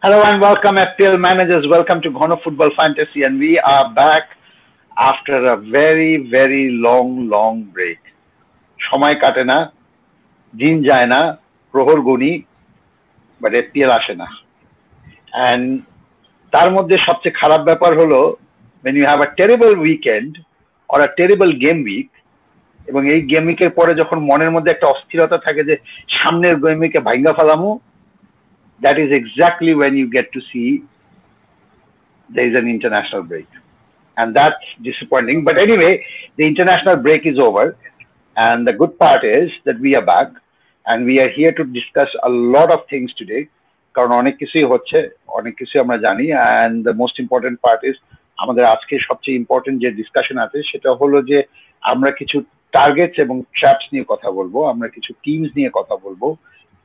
Hello and welcome, FPL managers. Welcome to Ghono Football Fantasy, and we are back after a very long break. সময় কাটে না, দিন যায় না, প্রহর গুনি, but FPL আসে না. And তার মধ্যে সবচেয়ে খারাপ ব্যাপার হলো when you have a terrible weekend or a terrible game week, এবং এই গেম উইকের পরে যখন মনের মধ্যে একটা অস্থিরতা থাকে যে সামনের গেম উইকে ভাঙ্গা ফেলামু, that is exactly when you get to see there is an international break. And that's disappointing. But anyway, the international break is over. And the good part is that we are back. And we are here to discuss a lot of things today. কারণ অনেক কিছুই হচ্ছে, অনেক কিছু আমরা জানি. And the most important part is আমাদের আজকে সবচেয়ে ইম্পর্টেন্ট যে ডিসকাশন আছে সেটা হলো যে আমরা কিছু টার্গেটস এবং ট্র্যাপস নিয়ে কথা বলবো, আমরা কিছু টিমস নিয়ে কথা বলবো,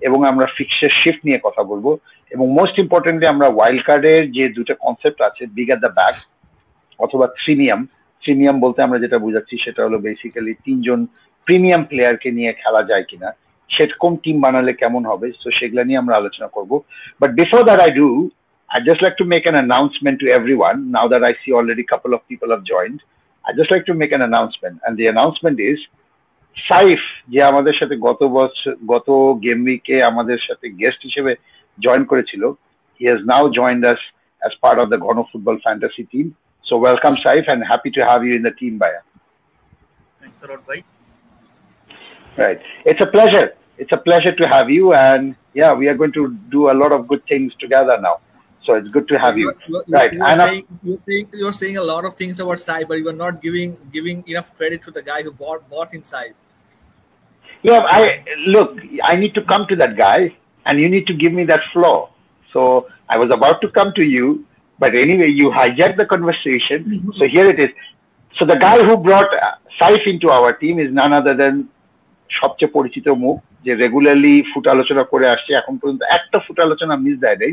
এবং আমরা ফিক্সচার শিফট নিয়ে কথা বলবো, এবং মোস্ট ইম্পর্টেন্টলি আমরা ওয়াইল্ড কার্ডের যে দুটো কনসেপ্ট আছে, বিগ অ্যাট দ্য ব্যাক অথবা প্রিমিয়াম বলতে আমরা যেটা বুঝাচ্ছি সেটা হলো বেসিক্যালি তিনজন প্রিমিয়াম প্লেয়ারকে নিয়ে খেলা যায় কিনা, সেরকম টিম বানালে কেমন হবে, তো সেগুলো নিয়ে আমরা আলোচনা করব. But before that I do, I'd just like to make an announcement to everyone. Now that I see already a couple of people have joined, I'd just like to make an announcement. And the announcement is, Saif যে আমাদের সাথে গত game উইকে আমাদের সাথে guest হিসেবে join করেছিল, he has now joined us as part of the Ghono Football Fantasy team. So welcome Saif, and happy to have you in the team, Bhaiya. Thanks a lot, bhai. Right, it's a pleasure to have you, and yeah, we are going to do a lot of good things together now. So it's good to have you. Right, You're saying a lot of things about Saif, but you are not giving enough credit to the guy who bought in Saif. Yeah, I need to come to that guy, and you need to give me that floor. So I was about to come to you, but anyway, you hijacked the conversation. So here it is. So the guy who brought Saif into our team is none other than সবচেয়ে পরিচিত মুখ, যে regularly foot আলোচনা করে আসছে, এখন পর্যন্ত একটা ফুট আলোচনা মিস দেয় নাই,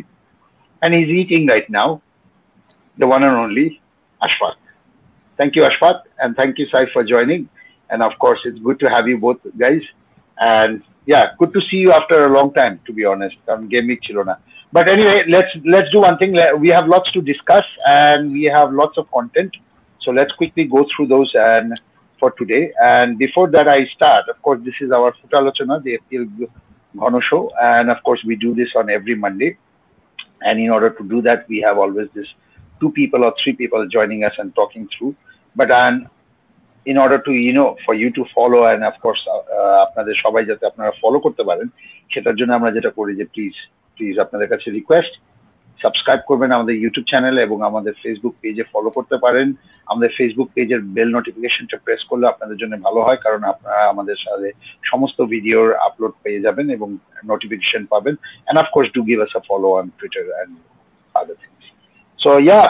and he's eating right now, the one and only Ashfaq. Thank you, Ashfaq, and thank you, Saif, for joining. And of course, it's good to have you both guys. And yeah, good to see you after a long time, to be honest. Game week chilo na. But anyway, let's do one thing. We have lots to discuss, and we have lots of content. So let's quickly go through those and for today. And before that I start, of course, this is our Foot Alochona, the FPL Ghono show. And of course, we do this on every Monday. And in order to do that, we have always this 2 people or 3 people joining us and talking through. But in order to, for you to follow, and of course, আপনাদের সবাই যাতে আপনারা follow করতে পারেন, সেটার জন্য আমরা যেটা করি যে প্লিজ আপনাদের কাছে রিকোয়েস্ট, সাবস্ক্রাইব করবেন আমাদের ইউটিউব চ্যানেলে, এবং আমাদের ফেসবুক পেজে ফলো করতে পারেন. আমাদের ফেসবুক পেজের বেল নোটিফিকেশনটা প্রেস করলে আপনাদের জন্য ভালো হয়, কারণ আপনারা আমাদের সাথে সমস্ত ভিডিওর আপলোড পেয়ে যাবেন এবং নোটিফিকেশন পাবেন. And of course, do give us a follow on Twitter and other things. So yeah,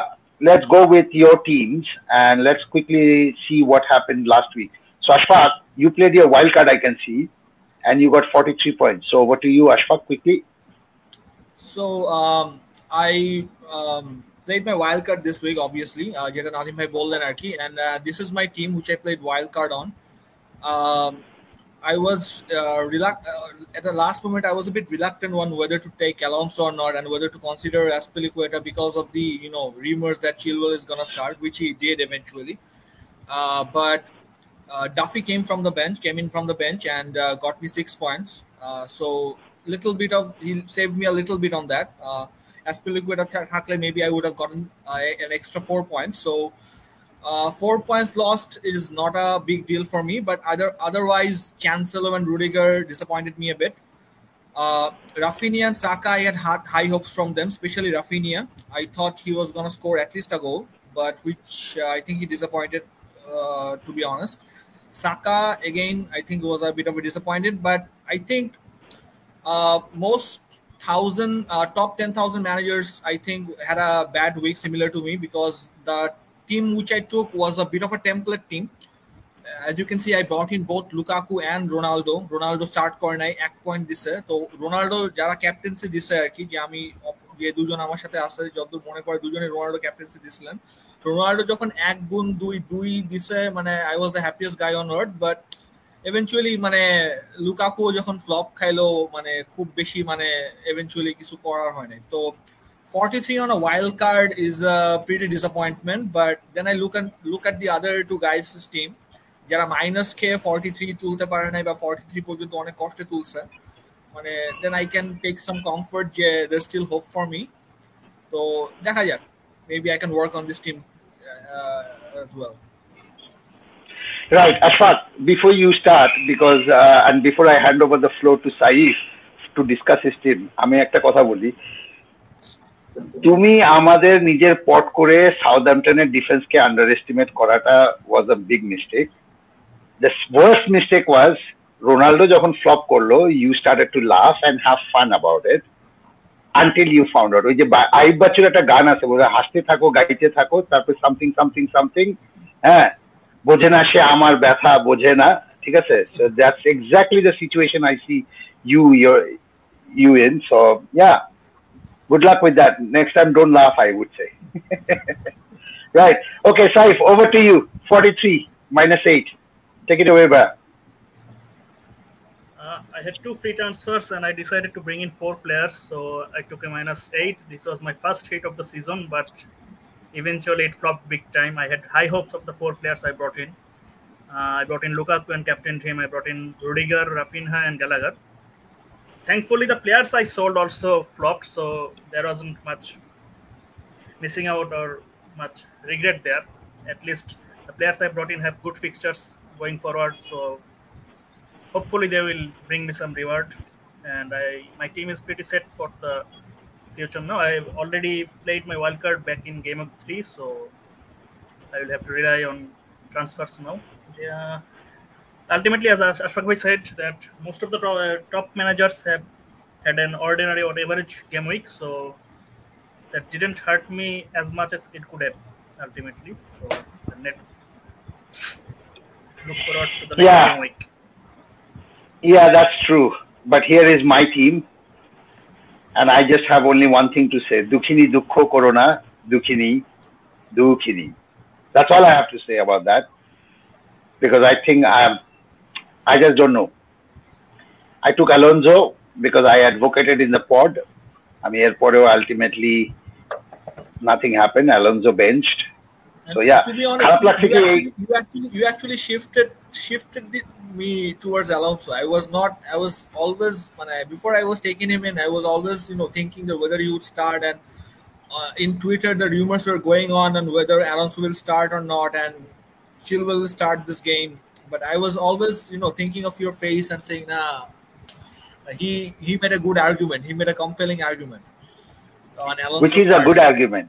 let's go with your teams, and let's quickly see what happened last week. So Ashfaq, you played your wild card, I can see, and you got 43 points. So what do you, Ashfaq, quickly? So I played my wild card this week, obviously. Jeta Nadim bhai bollen arki, and this is my team which I played wild card on. I was at the last moment. I was a bit reluctant on whether to take Alonso or not, and whether to consider Azpilicueta because of the rumors that Chilwell is gonna start, which he did eventually. But Duffy came in from the bench and got me 6 points. So he saved me a little bit on that. Azpilicueta থাকলে maybe I would have gotten an extra 4 points. So 4 points lost is not a big deal for me, but otherwise Cancelo and Rudiger disappointed me a bit. Rafinha and Saka, I had high hopes from them, especially Rafinha. I thought he was going to score at least a goal, but which I think he disappointed, to be honest. Saka, again, I think was a bit of a disappointed, but I think most top 10,000 managers, I think, had a bad week similar to me, because the team which I took was a bit of a template team. As you can see, I brought in both Lukaku and Ronaldo start করে নাই 1 point দিছে. তো Ronaldo যারা captaincy দিছে আর কি, যে আমি যে দুজন আমার সাথে আছে যতদূর মনে পড়ে দুজনে রোনাল্ডো ক্যাপ্টেন্সি দিছিলেন. তো রোনাল্ডো যখন 1 গুণ 2 দিছে, মানে I was the happiest guy on earth. But eventually মানে লুকাকু যখন ফ্লপ খাইলো, মানে খুব বেশি মানে eventually কিছু করার হয় নাই. তো 43 on a wild card is a pretty disappointment, but then I look at the other two guys' team. যারা মাইনাস খেয়ে 43 তুলতে পারে নাই বা 43 পর্যন্ত অনেক কষ্টে তুলছে, মানে then I can take some comfort যে there's still hope for me. তো দেখা যাক, maybe I can work on this team as well. Right, Ashfaq, before you start, because and before I hand over the floor to Saif to discuss his team, আমি একটা কথা বলি। তুমি আমাদের নিজের পট করে সাউথহ্যাম্পটনের ডিফেন্সকে আন্ডার এস্টিমেট করাটা was a big mistake. The worst mistake was Ronaldo যখন ফ্লপ করলো, you started to laugh and have fun about it until you found out. ওই যে আইব বাচ্চুর একটা গান আছে, বোঝা হাসতে থাকো গাইতে থাকো, তারপর সামথিং সামথিং সামথিং, হ্যাঁ বোঝে না সে আমার ব্যথা বোঝে না, ঠিক আছে? So that's exactly the situation I see you in. So yeah, good luck with that. Next time don't laugh, I would say. Right, okay, Saif, over to you. 43 -8, take it away, bro. I had 2 free transfers and I decided to bring in 4 players, so I took a -8. This was my first hit of the season, but eventually it flopped big time. I had high hopes of the 4 players I brought in. I brought in Lukaku and captained him. I brought in Rudiger, Rafinha and Gallagher. Thankfully, the players I sold also flopped, so there wasn't much missing out or much regret there. At least the players I brought in have good fixtures going forward, so hopefully they will bring me some reward. And my team is pretty set for the future now. I've already played my wildcard back in Game of 3, so I will have to rely on transfers now. Yeah. Ultimately, as Ashfaq bhai said, that most of the top managers have had an ordinary or average game week, so that didn't hurt me as much as it could have ultimately. So look forward to the next game week. Yeah, that's true. But here is my team, and I just have only one thing to say: Dukhini dukho corona, dukhini, dukhini. That's all I have to say about that, because I think I just don't know. I took Alonso because I advocated in the pod. I mean, ultimately nothing happened. Alonso benched. And so yeah, to be honest, you actually shifted me towards Alonso. I was always, before I was taking him in, I was always thinking that whether he would start, and in Twitter the rumors were going on whether Alonso will start or not, and Chilwell will start this game. But I was always, thinking of your face and saying, nah, he made a good argument. He made a compelling argument. On Alonso which is a good argument.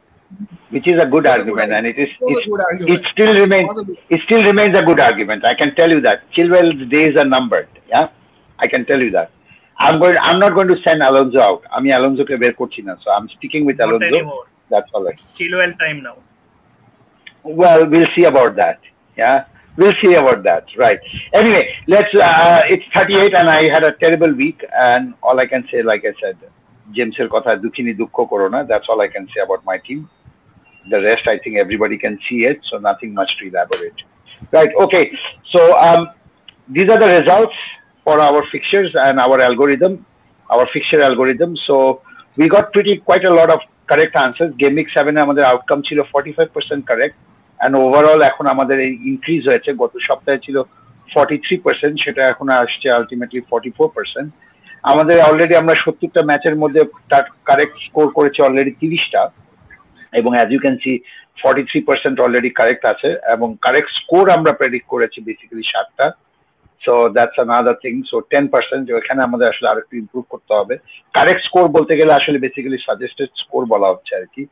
Which is a good argument, and it still remains a good argument. I can tell you that Chilwell's days are numbered. Yeah, I can tell you that. I'm not going to send Alonso out. I mean, Alonso ke ber korchi na, so I'm sticking with Alonso. Not anymore. That's all right. It's Chilwell time now. Well, we'll see about that. Yeah. We'll see about that, right? Anyway, it's 38 and I had a terrible week, and all I can say, like I said, James's kotha dukhini dukho corona. That's all I can say about my team. The rest, I think everybody can see it, so nothing much to elaborate. Right, okay. So these are the results for our fixtures and our fixture algorithm. So we got quite a lot of correct answers. Game week 7 আমাদের outcome ছিল 45% correct. And overall এখন আমাদের increase হয়েছে, গত সপ্তাহে ছিল 43%, সেটা এখন আসছে আলটিমেটলি 44%। আমাদের অলরেডি আমরা 70টা ম্যাচের মধ্যে কারেক্ট স্কোর করেছি অলরেডি 30টা, এবং as you can see 43% already correct আছে, এবং কারেক্ট স্কোর আমরা প্রেডিক্ট করেছি বেসিক্যালি 7টা। So that's another thing. So 10% এখানে আমাদের আসলে আরো একটু ইমপ্রুভ করতে হবে। কারেক্ট স্কোর বলতে গেলে আসলে বেসিক্যালি সাজেস্টেড স্কোর বলা হচ্ছে আর কি।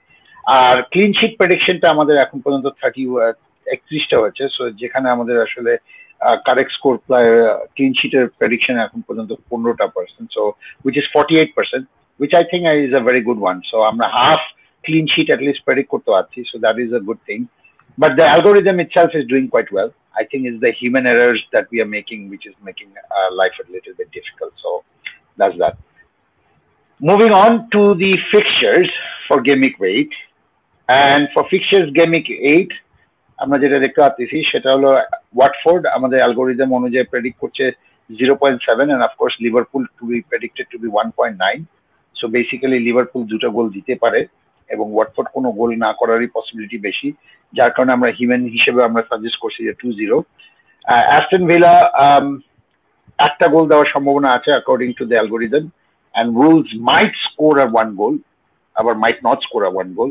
আর ক্লিন শিট প্রেডিকশনটা আমাদের এখন পর্যন্ত 31টা হয়েছে, সো যেখানে আমাদের আসলে কারেক্ট স্কোর ক্লিন শিটের প্রেডিকশন এখন পর্যন্ত 15%, so which is 48%, which I think is a very good one. So আমরা half clean sheet at least predict করতে পারছি, so that is a good thing. But the algorithm itself is doing quite well. I think it's the human errors that we are making which is making life a little bit difficult. So that's that. Moving on to the fixtures for Game Week 8. And for fixtures Game Week 8, আমরা যেটা দেখতে পাচ্ছি সেটা হলো Watford আমাদের algorithm অনুযায়ী predict করছে 0.7, and of course Liverpool to be predicted to be 1.9. So basically Liverpool 2টা গোল দিতে পারে এবং ওয়াটফোর্ড কোনো গোল না করারই পসিবিলিটি বেশি, যার কারণে আমরা হিউম্যান হিসেবে আমরা সাজেস্ট করছি যে 2-0। অ্যাস্টন ভিলা একটা গোল দেওয়ার সম্ভাবনা আছে according to the algorithm, and Wolves might score a 1 goal, or might not score a 1 goal.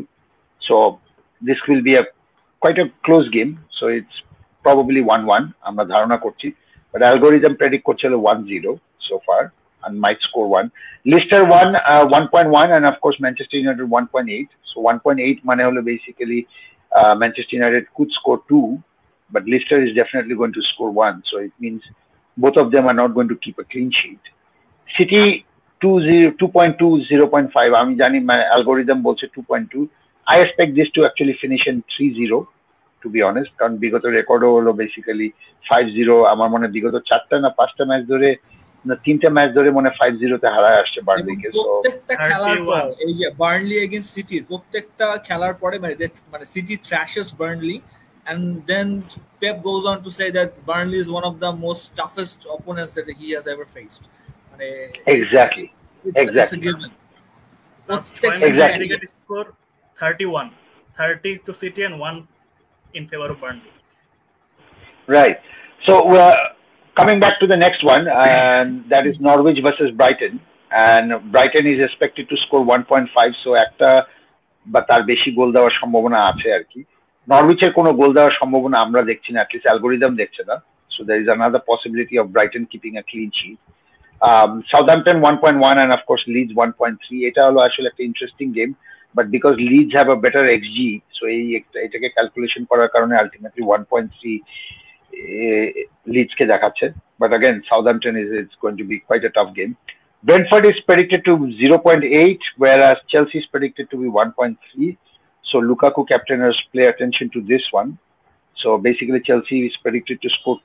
So this will be quite a close game. So it's probably 1-1. আমরা ধারণা করছি, but algorithm predict করছে 1-0 so far and might score 1. Leicester 1.1, and of course Manchester United 1.8. So 1.8 মানে হলো basically Manchester United could score 2, but Leicester is definitely going to score 1. So it means both of them are not going to keep a clean sheet. City 2.2, 0.5. আমি জানি algorithm বলছে 2.2. I expect this to actually finish in 3-0, to be honest, কারণ বিগত রেকর্ডও হলো basically 5-0। আমার মনে বিগত 4টা না 5টা ম্যাচ ধরে না 3টা ম্যাচ ধরে মনে 5-0-তে হারায় আসছে বার্নলিকে। সো প্রত্যেকটা খেলার পর এই যে বার্নলি এগেইনস্ট সিটি, প্রত্যেকটা খেলার পরে মানে City trashes Burnley, and then Pep goes on to say that Burnley is one of the most toughest opponents that he has ever faced. Exactly. It's a given. Exactly. Score 31, 30 to City and 1 in favor of Burnley. Right. So coming back to the next one, and that is Norwich versus Brighton, and Brighton is expected to score 1.5. So একটা বা তার বেশি গোল দেওয়ার সম্ভাবনা আছে আর কি। নরউইচের কোনো গোল দেওয়ার সম্ভাবনা আমরা দেখছি না, অ্যাটলিস্ট অ্যালগোরিদম দেখছে না। So there is another possibility of Brighton keeping a clean sheet. Southampton 1.1, and of course Leeds 1.3. এটা হলো আসলে একটা interesting game, but because Leeds have a better xG, so এটাকে ক্যালকুলেশন করার কারণে আলটিমেটলি 1.3 লিডসকে দেখাচ্ছে। But again Southampton is going to be quite a tough game. Brentford is predicted to 0.8, whereas Chelsea is predicted to be 1.3. So Lukaku captainers play attention to this one. So basically Chelsea is predicted to score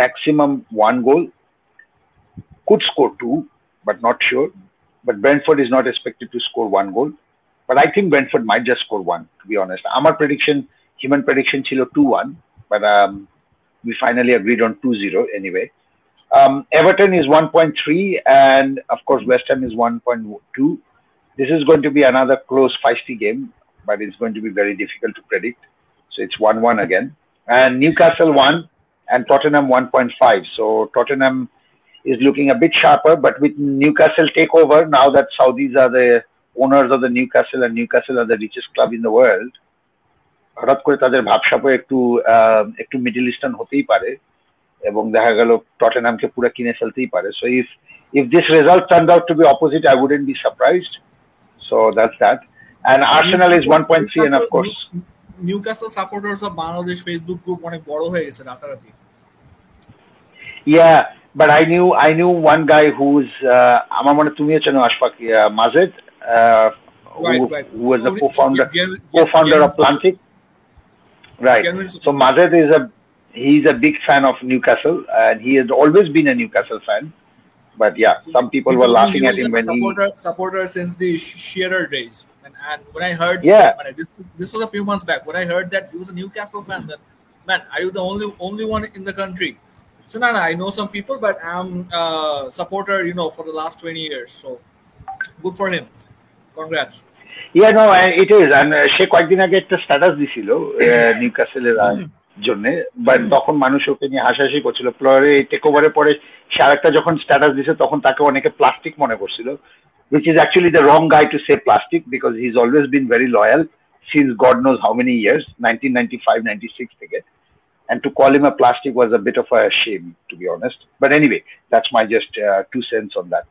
maximum 1 goal. Could score 2, but not sure. But Brentford is not expected to score 1 goal. But I think Brentford might just score 1, to be honest. Our prediction, human prediction, chilo 2-1. But we finally agreed on 2-0 anyway. Everton is 1.3, and of course West Ham is 1.2. This is going to be another close, feisty game, but it's going to be very difficult to predict. So it's 1-1 again. And Newcastle 1 and Tottenham 1.5. So Tottenham is looking a bit sharper, but with Newcastle takeover, now that Saudis are the owners of the Newcastle and Newcastle are the richest club in the world, হঠাৎ করে তাদের ভাবসাপও একটু middle eastern হতেই পারে এবং দেখা গেল টটেনহামকে পুরো কিনে ফেলতেই পারে। So if this result turned out to be opposite, I wouldn't be surprised. So that's that. And Arsenal is 1.3, and of course Newcastle supporters of Bangladesh Facebook group অনেক বড় হয়ে গেছে রাতারাতি। Yeah, but I knew one guy who's আমার মনে তুমি চেনো Ashfaq Majed, who was the co-founder of Plantic. Right. So Mazed he's a big fan of Newcastle, and he has always been a Newcastle fan. But yeah, some people were laughing at him when supporter since the Shearer days. And when I heard, this was a few months back, when I heard that he was a Newcastle fan, that man, are you the only one in the country? So no, I know some people, but I'm a supporter, for the last 20 years. So good for him. Congrats. Yeah, no, it is. And সে কয়েকদিন আগে একটা status দিছিল নিউক্যাসলের জন্য, but তখন মানুষ ওকে নিয়ে হাসাহাসি করছিল। পরে টেক ওভারের পরে সে আরেকটা যখন স্ট্যাটাস দিছে তখন তাকে অনেকে প্লাস্টিক মনে করছিল, which is actually the wrong guy to say plastic, because he's always been very loyal since God knows how many years, 1995-96 থেকে. And to call him a plastic was a bit of a shame, to be honest. But anyway, that's my just 2 cents on that.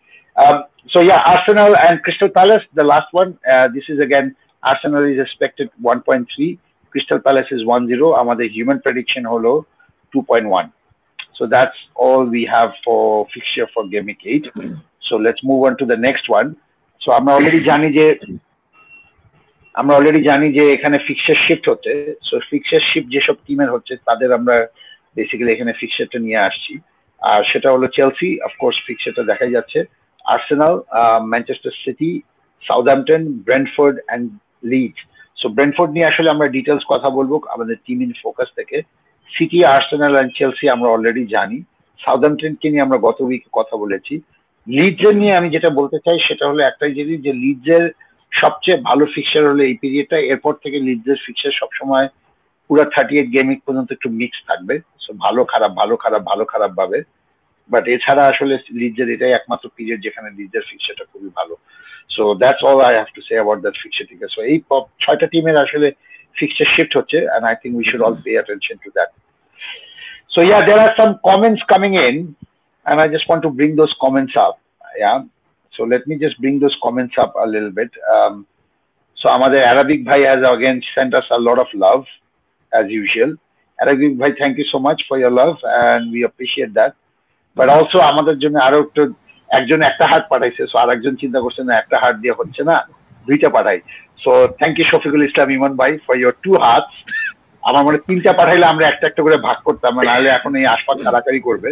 So yeah, Arsenal and Crystal Palace, the last one. This is again, Arsenal is expected 1.3. Crystal Palace is 1-0. Our human prediction holo 2.1. So that's all we have for fixture for Game Week 8. So let's move on to the next one. So আমরা already জানি যে এখানে fixer shift হচ্ছে। So fixer shift যেসব টিমের হচ্ছে তাদের আমরা বেসিক্যালি এখানে ফিক্সারটা নিয়ে আসছি, আর সেটা হলো চেলসি, অফকোর্স ফিক্সারটা দেখাই যাচ্ছে, Arsenal, Manchester City, Southampton, Brentford and Leeds. So Brentford নিয়ে আসলে আমরা ডিটেলস কথা বলবো আমাদের টিম ইন ফোকাস থেকে। সিটি, আর্সেনাল অ্যান্ড চেলসি আমরা অলরেডি জানি। সাউথহ্যাম্পটনকে নিয়ে আমরা গত উইকে কথা বলেছি। লিডসের নিয়ে আমি যেটা বলতে চাই সেটা হলো একটাই জিনিস, যে লিডসের সবচেয়ে ভালো ফিক্সার হলো এই পিরিয়ডটা। এরপর থেকে লিডসের ফিক্সার সবসময় পুরো 38 গেম উইক পর্যন্ত একটু মিক্স থাকবে, সো ভালো খারাপ ভালো খারাপ ভালো খারাপ ভাবে। বাট এছাড়া আসলে লিডসের এটাই একমাত্র পিরিয়ড যেখানে লিডসের ফিক্সারটা খুবই ভালো। So that's all I have to say about that fixer. ঠিক আছে, সো এই 6টা টিমের আসলে fixture shift হচ্ছে, and I think we should all pay attention to that. So yeah, there are some comments coming in, and I just want to bring those comments up. Yeah, so let me just bring those comments up a little bit. So Amader Arabic Bhai has again sent us a lot of love as usual. Arabic Bhai, thank you so much for your love, and we appreciate that. But also আমাদের জন্য আরো একটু, একজন একটা heart পাঠাইছে, so আরেকজন চিন্তা করছে না একটা হার্ট দিয়ে হচ্ছে না, দুইটা পাঠাই। So thank you Shafiqul Islam ইমন ভাই ফর ইয়োর 2 হার্টস। আমার মনে 3টা পাঠাইলে আমরা একটা একটা করে ভাগ করতাম, নাহলে এখন এই আশপাশ কারাকারি করবে।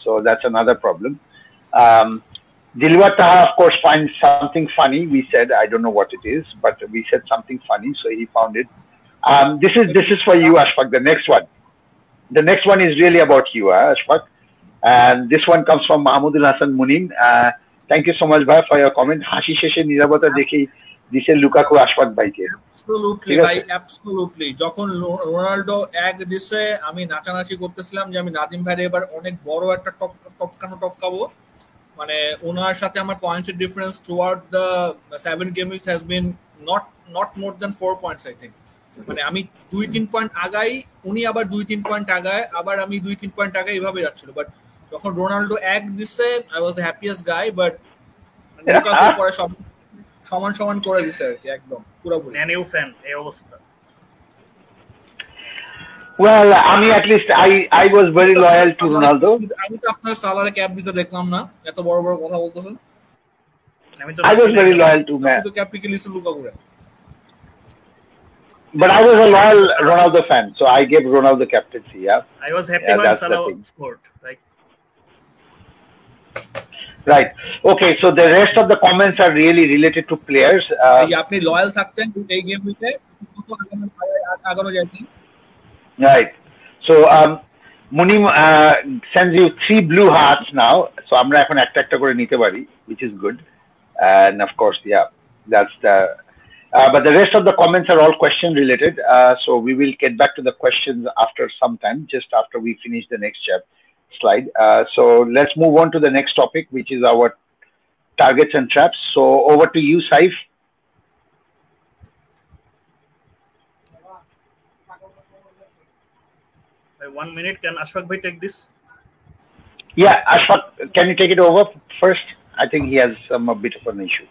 So that's another problem. Dilwar Taha, of course, finds something funny. We said, I don't know what it is, but we said something funny, so he found it. This is for you, Ashfaq. The next one is really about you, Ashfaq. And this one comes from Mahmudul Hassan Munin. Thank you so much, bhai, for your comment. Hashi sheshe nirabata dekhi দিছে Lukaku Ashfaq ভাইকে। Absolutely ভাই, absolutely. যখন Ronaldo এক দিছে আমি নাচানাচি করতেছিলাম যে আমি নাদিম ভাইরে এবার অনেক বড় একটা টপকাবো। মানে ওনার সাথে আমার পয়েন্টস এর difference throughout the 7 game weeks has been not more than 4 points I think. মানে আমি 2-3 পয়েন্ট আগাই, উনি আবার 2-3 পয়েন্ট আগায়, আবার আমি 2-3 পয়েন্ট আগাই, এভাবে যাচ্ছিল। বাট যখন রোনাল্ডো এক দিছে I was the happiest guy, but Lukaku পরে সব সমান সমান করে দিছে আর কি, একদম পুরোপুরি। ম্যানিউ ফ্যান এই অবস্থা। Well, at least I was very loyal to Ronaldo. আমি তো আপনার সালারে ক্যাপ দিতে দেখলাম না, এত বড় বড় কথা বলতেছেন। I was very loyal to man. তো ক্যাপ কি লিসু লুকাকুরে। But I was a loyal Ronaldo fan, so I gave Ronaldo captaincy. Yeah. I was happy when Salah scored. Right. Okay, so the rest of the comments are really related to players. আপনি loyal থাকতেন এই game উইকে, আগানো যাইতেন। Right. So Munim sends you 3 blue hearts now. So আমরা এখন একটা একটা করে নিতে পারি, which is good. And of course, yeah, that's the but the rest of the comments are all question related. So we will get back to the questions after some time, just after we finish the next slide. So let's move on to the next topic, which is our targets and traps. So over to you, Saif. By 1 minute, can Ashfaq bhai take this? Yeah, Ashfaq, can you take it over first? I think he has a bit of an issue.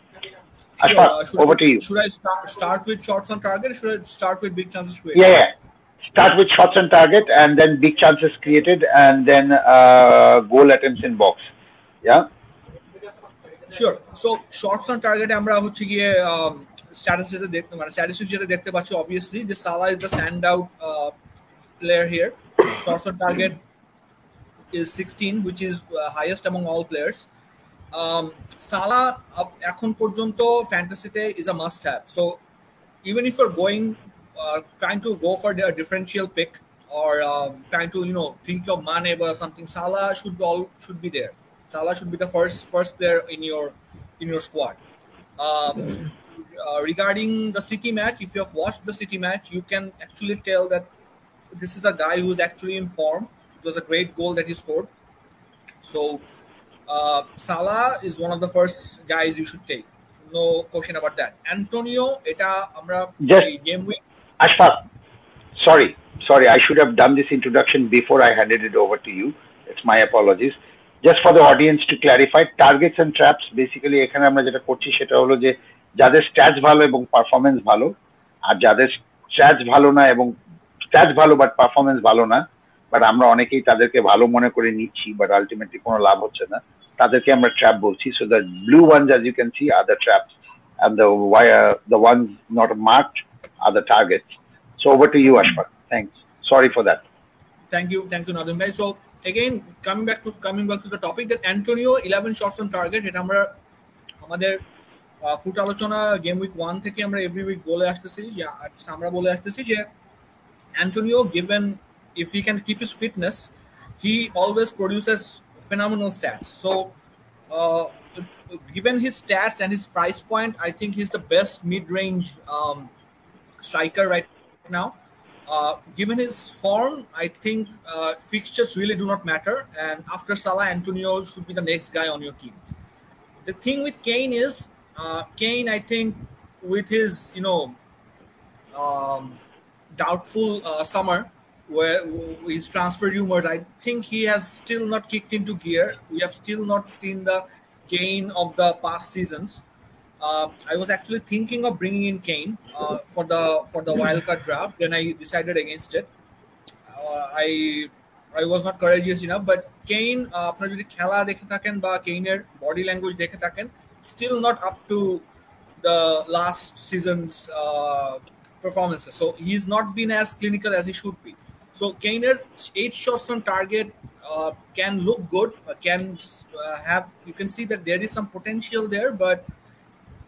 Ashfaq, over to you. Should I start with shots on target, or should I start with big chances created? Yeah. Start with shots on target, and then big chances created, and then goal attempts in box. Yeah. Sure. So shots on target আমরা হচ্ছে গিয়ে statistics দেখতে, মানে statistics যেটা দেখতে পাচ্ছি obviously যে Salah is the standout player here. Shots on target is 16, which is highest among all players. Salah এখন পর্যন্ত ফ্যান্টাসিতে is a must have. So even if you're trying to go for a differential pick, or trying to think of Mane or something, Salah should be there. Salah should be the first player in your squad. Regarding the City match, if you have watched the City match, you can actually tell that this is a guy who is actually in form. It was a great goal that he scored. So Salah is one of the first guys you should take. No question about that. Antonio, এটা আমরা game week. Ashfaq, sorry, I should have done this introduction before I handed it over to you. It's my apologies. Just for the audience to clarify, targets and traps basically এখানে আমরা যেটা করছি সেটা হলো যে যাদের স্ট্যাটস ভালো এবং পারফরম্যান্স ভালো, আর যাদের স্ট্যাটস ভালো না এবং স্ট্যাটস ভালো বাট পারফরম্যান্স ভালো না, বাট আমরা অনেকেই তাদেরকে ভালো মনে করে নিচ্ছি, বাট আলটিমেটলি কোনো লাভ হচ্ছে না, তাদেরকে আমরা ট্র্যাপ বলছি। So the blue ones, as you can see, are the traps, and the ones not marked are the targets. So over to you, Ashfaq. Thanks. Sorry for that. Thank you, Nadim bhai. So again, coming back to the topic, that Antonio 11 shots on target. এটা আমরা আমাদের foot আলোচনা game week 1 থেকে আমরা every week বলে আসতেছি যে Antonio, given if he can keep his fitness, he always produces phenomenal stats. So uh, given his stats and his price point, I think he's the best mid-range striker right now. Given his form, I think fixtures really do not matter. And after Salah, Antonio should be the next guy on your team. The thing with Kane is, Kane, I think, with his doubtful summer, where his transfer rumors, I think he has still not kicked into gear. We have still not seen the Kane of the past seasons. I was actually thinking of bringing in Kane for the wildcard draft. Then I decided against it. I was not courageous enough, but Kane, আপনারা যদি খেলা দেখে থাকেন বা কেইনের body language দেখে থাকেন, still not up to the last season's performances. So he's not been as clinical as he should be. So Kainer 8 shots on target can look good. You can see that there is some potential there, but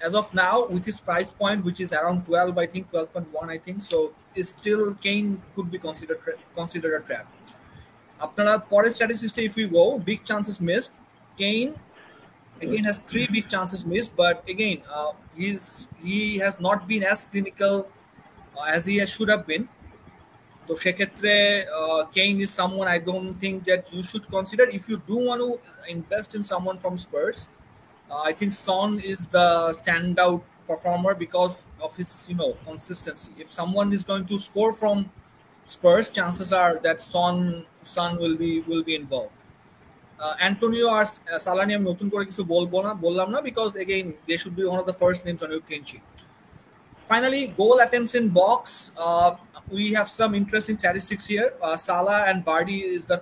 as of now, with his price point, which is around 12, I think 12.1, I think, so is still Kane could be considered a trap. Apnara pore statistics, if we go, big chances missed. Kane again has 3 big chances missed, but again he has not been as clinical as he should have been. So Sheketre, Kane is someone I don't think that you should consider. If you do want to invest in someone from Spurs, I think Son is the standout performer because of his consistency. If someone is going to score from Spurs, chances are that Son will be involved. Antonio or Salah নিয়ে আমি নতুন করে কিছু বললাম না because again they should be one of the first names on your clean sheet. Finally, goal attempts in box. We have some interesting statistics here. Salah and Vardy is the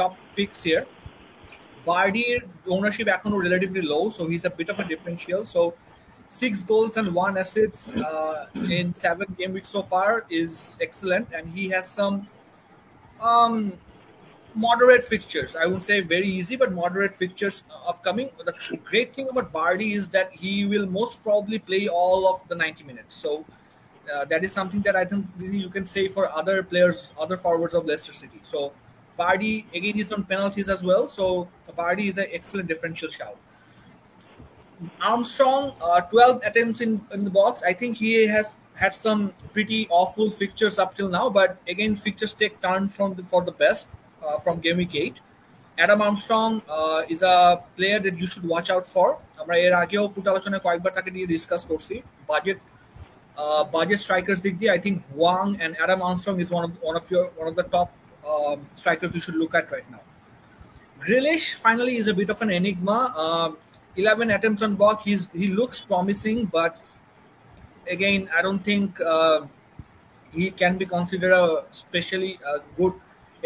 top picks here. Vardy ownership econo relatively low, so he's a bit of a differential. So 6 goals and 1 assist in 7 game weeks so far is excellent, and he has some moderate fixtures. I wouldn't say very easy, but moderate fixtures upcoming. The great thing about Vardy is that he will most probably play all of the 90 minutes. So that is something that I think you can say for other players, other forwards of Leicester City. So Vardy again is on penalties as well. So Vardy is an excellent differential shout. Armstrong, 12 attempts in the box. I think he has had some pretty awful fixtures up till now, but again fixtures take turn for the best from game week 8. Adam Armstrong is a player that you should watch out for. আমরা এর আগেও foot আলোচনায় কয়েকবার তাকে নিয়ে discuss করছি. Budget strikers দিক দিয়ে I think Hwang and Adam Armstrong is one of the top strikers you should look at right now. Grealish finally is a bit of an enigma. 11 attempts on box. He looks promising, but again I don't think he can be considered a especially good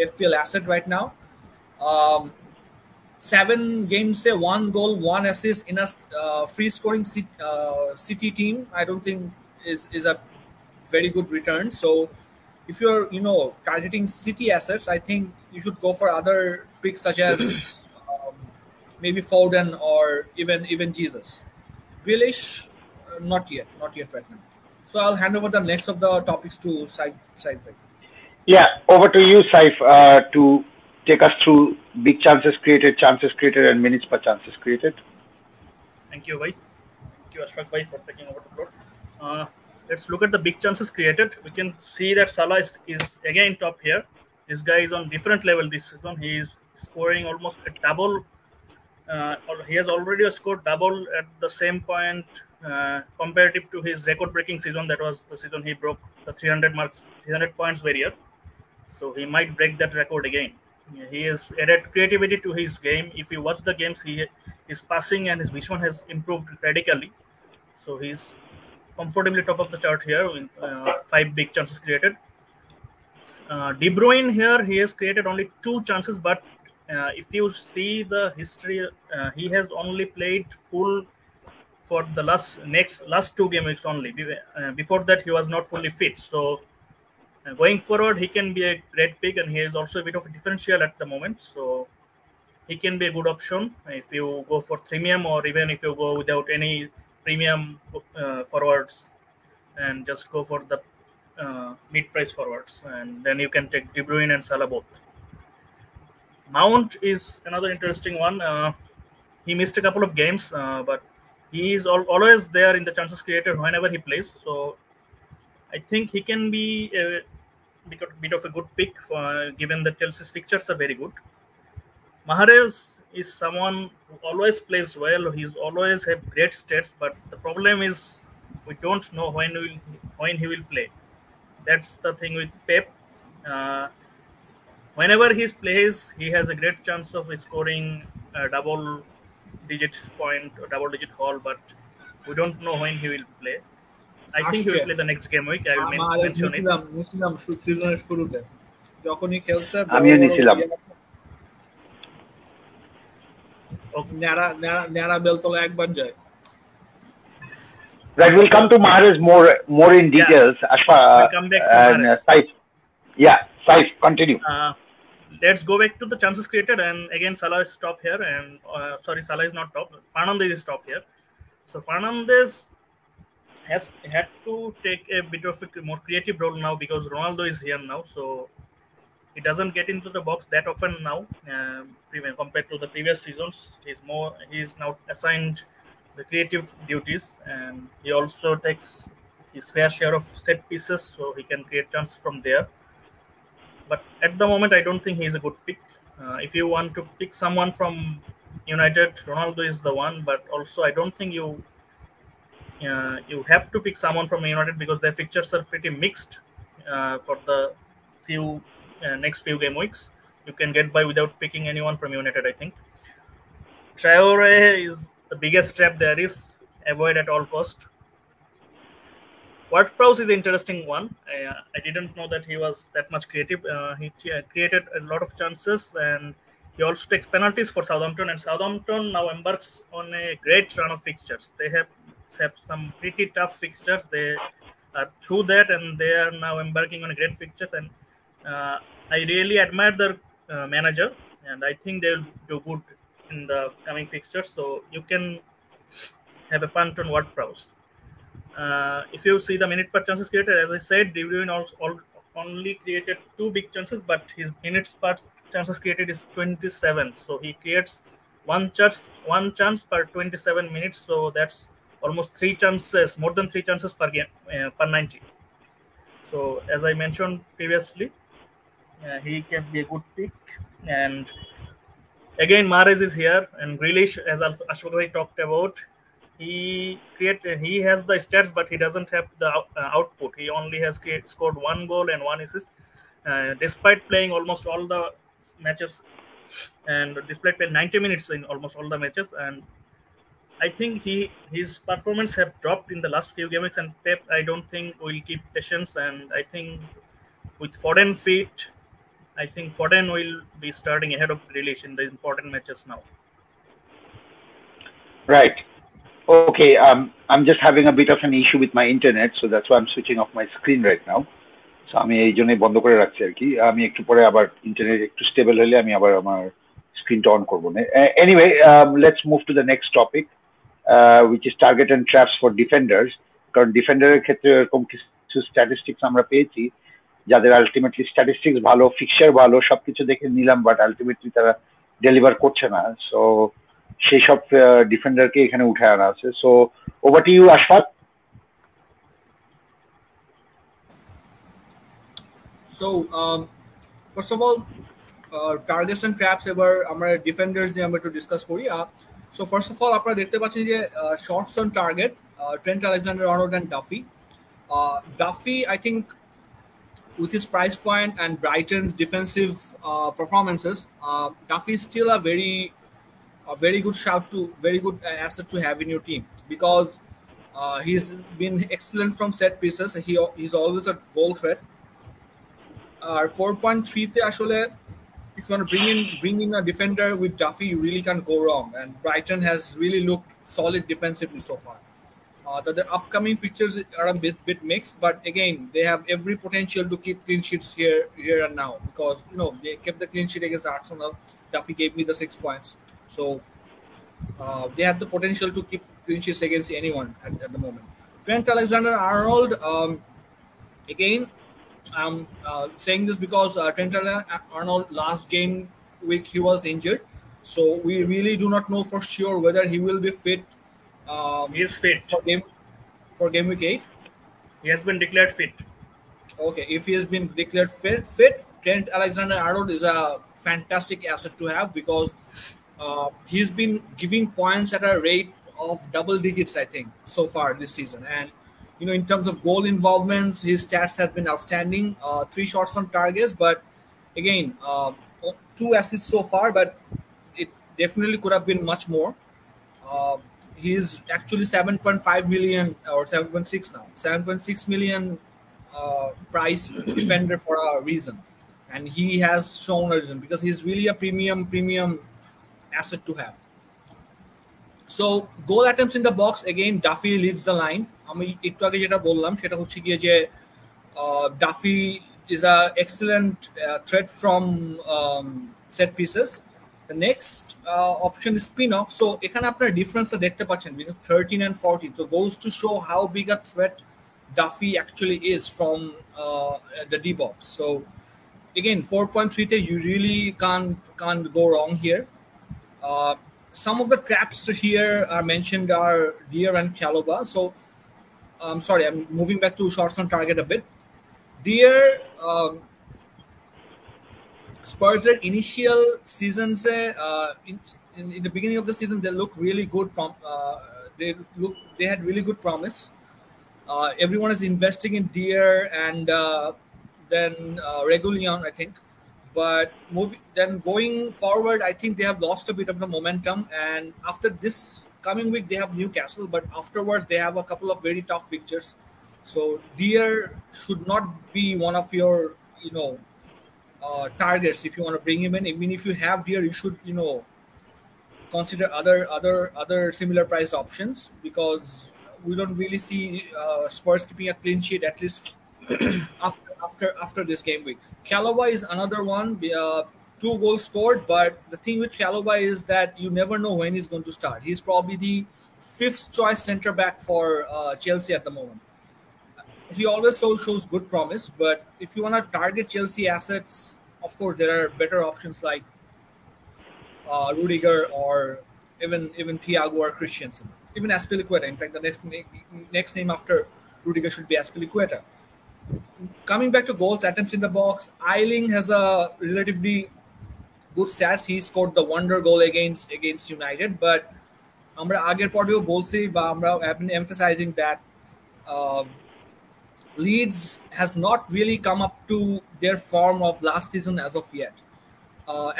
FPL asset right now. 7 games, say 1 goal, 1 assist in a free scoring City team. I don't think is a very good return. So if you're targeting City assets, I think you should go for other picks such as maybe Foden or even Jesus. Grealish, not yet right now. So I'll hand over the next of the topics to Saif. Yeah, over to you, Saif, to take us through big chances created, and minutes per chances created. Thank you, Bhai. Thank you, Ashfaq Bhai, for taking over the floor. Let's look at the big chances created. We can see that Salah is again top here. This guy is on different level this season. He is scoring almost a double. He has already scored double at the same point comparative to his record-breaking season. That was the season he broke the 300 points barrier. So he might break that record again. He has added creativity to his game. If you watch the games, his passing and his vision has improved radically. So he's comfortably top of the chart here with 5 big chances created. De Bruyne here, he has created only 2 chances, but if you see the history, he has only played full for the last 2 game weeks only. Before that, he was not fully fit. So going forward, he can be a great pick, and he is also a bit of a differential at the moment. So he can be a good option if you go for premium, or even if you go without any premium forwards and just go for the mid-price forwards, and then you can take De Bruyne and Salah both. Mount is another interesting one. he missed a couple of games, but he is always there in the chances created whenever he plays. So I think he can be a bit of a good pick, given that Chelsea's fixtures are very good. Mahrez is someone who always plays well. He's always have great stats, but the problem is we don't know when he will play. That's the thing with Pep. Whenever he plays, he has a great chance of scoring a double-digit point or double-digit haul, but we don't know when he will play. I think he will play the next game week. I will mention it. নিছিলাম সিজনের শুরুতে যখনই খেলছে আমিও নিছিলাম নেড়া বেলতলা একবার যায়. Right, we'll come to Mahrez more in details. Ashfa come back to and Saif. Yeah, Saif, continue. Let's go back to the chances created, and again Salah is top here, and sorry, Salah is not top. Fernandes is top here. So Fernandes has had to take a bit of a more creative role now because Ronaldo is here now. So he doesn't get into the box that often now, compared to the previous seasons. He's now assigned the creative duties, and he also takes his fair share of set pieces, so he can create chances from there. But at the moment, I don't think he's a good pick. If you want to pick someone from United, Ronaldo is the one. But also, I don't think you have to pick someone from United because their fixtures are pretty mixed for the next few game weeks. You can get by without picking anyone from United, I think. Traore is the biggest trap there is. Avoid at all cost. Ward-Prowse is an interesting one. I didn't know that he was that much creative. He created a lot of chances, and he also takes penalties for Southampton. And Southampton now embarks on a great run of fixtures. They have some pretty tough fixtures. They are through that, and they are now embarking on a great fixtures. And I really admire their manager, and I think they will do good in the coming fixtures. So you can have a punt on Ward-Prowse. If you see the minute per chances created, as I said, De Bruyne only created 2 big chances, but his minutes per chances created is 27. So he creates one chance per 27 minutes. So that's almost 3 chances, more than 3 chances per game, per 90. So as I mentioned previously, he can be a good pick. And again, Mahrez is here, and Grealish, as Ashwani talked about, he has the stats, but he doesn't have the output. He only has scored 1 goal and 1 assist, despite playing almost all the matches, and despite playing 90 minutes in almost all the matches. And I think his performance have dropped in the last few games, and Pep, I don't think, will keep patience. And I think with Foden fit, I think Foden will be starting ahead of Grealish in the important matches now. Right. Okay. I'm just having a bit of an issue with my internet, so that's why I'm switching off my screen right now. So আমি এই জন্যই বন্ধ করে রাখছি আর কি. আমি একটু পরে আবার ইন্টারনেট একটু স্টেবল হলে আমি আবার আমার স্ক্রিনটা অন করব না. Anyway, let's move to the next topic, which is target and traps for defenders. কারণ ডিফেন্ডারের ক্ষেত্রে এরকম কিছু স্ট্যাটিস্টিক্স আমরা পেয়েছি যাদের আলটিমেটলি স্ট্যাটিস্টিক্স ভালো, ফিক্সার ভালো, সবকিছু দেখে নিলাম, বাট আলটিমেটলি তারা ডেলিভার করছে না. সো সেই সব ডিফেন্ডারকে এখানে উঠে আনা আছে. So over to you Ashfaq. So first of all, targets and traps এবার আমরা ডিফেন্ডার্স নিয়ে আমরা একটু ডিসকাস করি. So first of all, আপনারা দেখতে পাচ্ছেন যে shots on target, Trent Alexander-Arnold and Duffy. Duffy, I think, with his price point and Brighton's defensive performances, Duffy is still a very good very good asset to have in your team, because he's been excellent from set pieces. He's always a goal threat. 4.3 তে আসলে if you want to bring in a defender with Duffy, you really can't go wrong. And Brighton has really looked solid defensively so far. The upcoming fixtures are a bit mixed, but again, they have every potential to keep clean sheets here and now, because they kept the clean sheet against Arsenal. Duffy gave me the 6 points, so they have the potential to keep clean sheets against anyone at the moment. Trent Alexander-Arnold, again, I'm saying this because Trent Alexander-Arnold last game week he was injured, So we really do not know for sure whether he will be fit He is fit. for game week 8. He has been declared fit. Okay, if he has been declared fit, Trent Alexander-Arnold is a fantastic asset to have because he's been giving points at a rate of double digits, I think, so far this season. And in terms of goal involvements, his stats have been outstanding. 3 shots on targets, but again, 2 assists so far, but it definitely could have been much more. He's actually 7.5 million or 7.6 now. 7.6 million price defender for a reason, and he has shown a reason because he's really a premium asset to have. So goal attempts in the box, again Duffy leads the line. আমি একটু আগে যেটা বললাম সেটা হচ্ছে গিয়ে যে Duffy is a excellent threat from set pieces. The next option is Pinnock. So এখানে আপনার ডিফারেন্সটা দেখতে পাচ্ছেন between 13 and 14. So goes to show how big a threat Duffy actually is from the D box. So again, 4.3 you really can't go wrong here. Some of the traps here are mentioned are Deer and Chalobah. So sorry, I'm moving back to shots on target a bit. Deer Spurs' initial seasons in the beginning of the season they looked really good. They had really good promise. Everyone is investing in Deer and then Regulion, I think. But then going forward, I think they have lost a bit of the momentum. And after this coming week, they have Newcastle. But afterwards, they have a couple of very tough fixtures. So Deer should not be one of your, targets if you want to bring him in. Even if you have Deer, you should, consider other similar priced options because we don't really see Spurs keeping a clean sheet at least after this game week. Chalobah is another one. 2 goals scored, but the thing with Chalobah is that you never know when he's going to start. He's probably the 5th choice center back for Chelsea at the moment. He always shows good promise, but if you want to target Chelsea assets, of course there are better options like Rudiger or even Thiago or Christensen, even Azpilicueta. In fact, the next name after Rudiger should be Azpilicueta. Coming back to goals, attempts in the box, Ayling has a relatively good stats. He scored the wonder goal against United, but আমরা আগের পরেও বলছি বা আমরা have been emphasizing that Leeds has not really come up to their form of last season as of yet.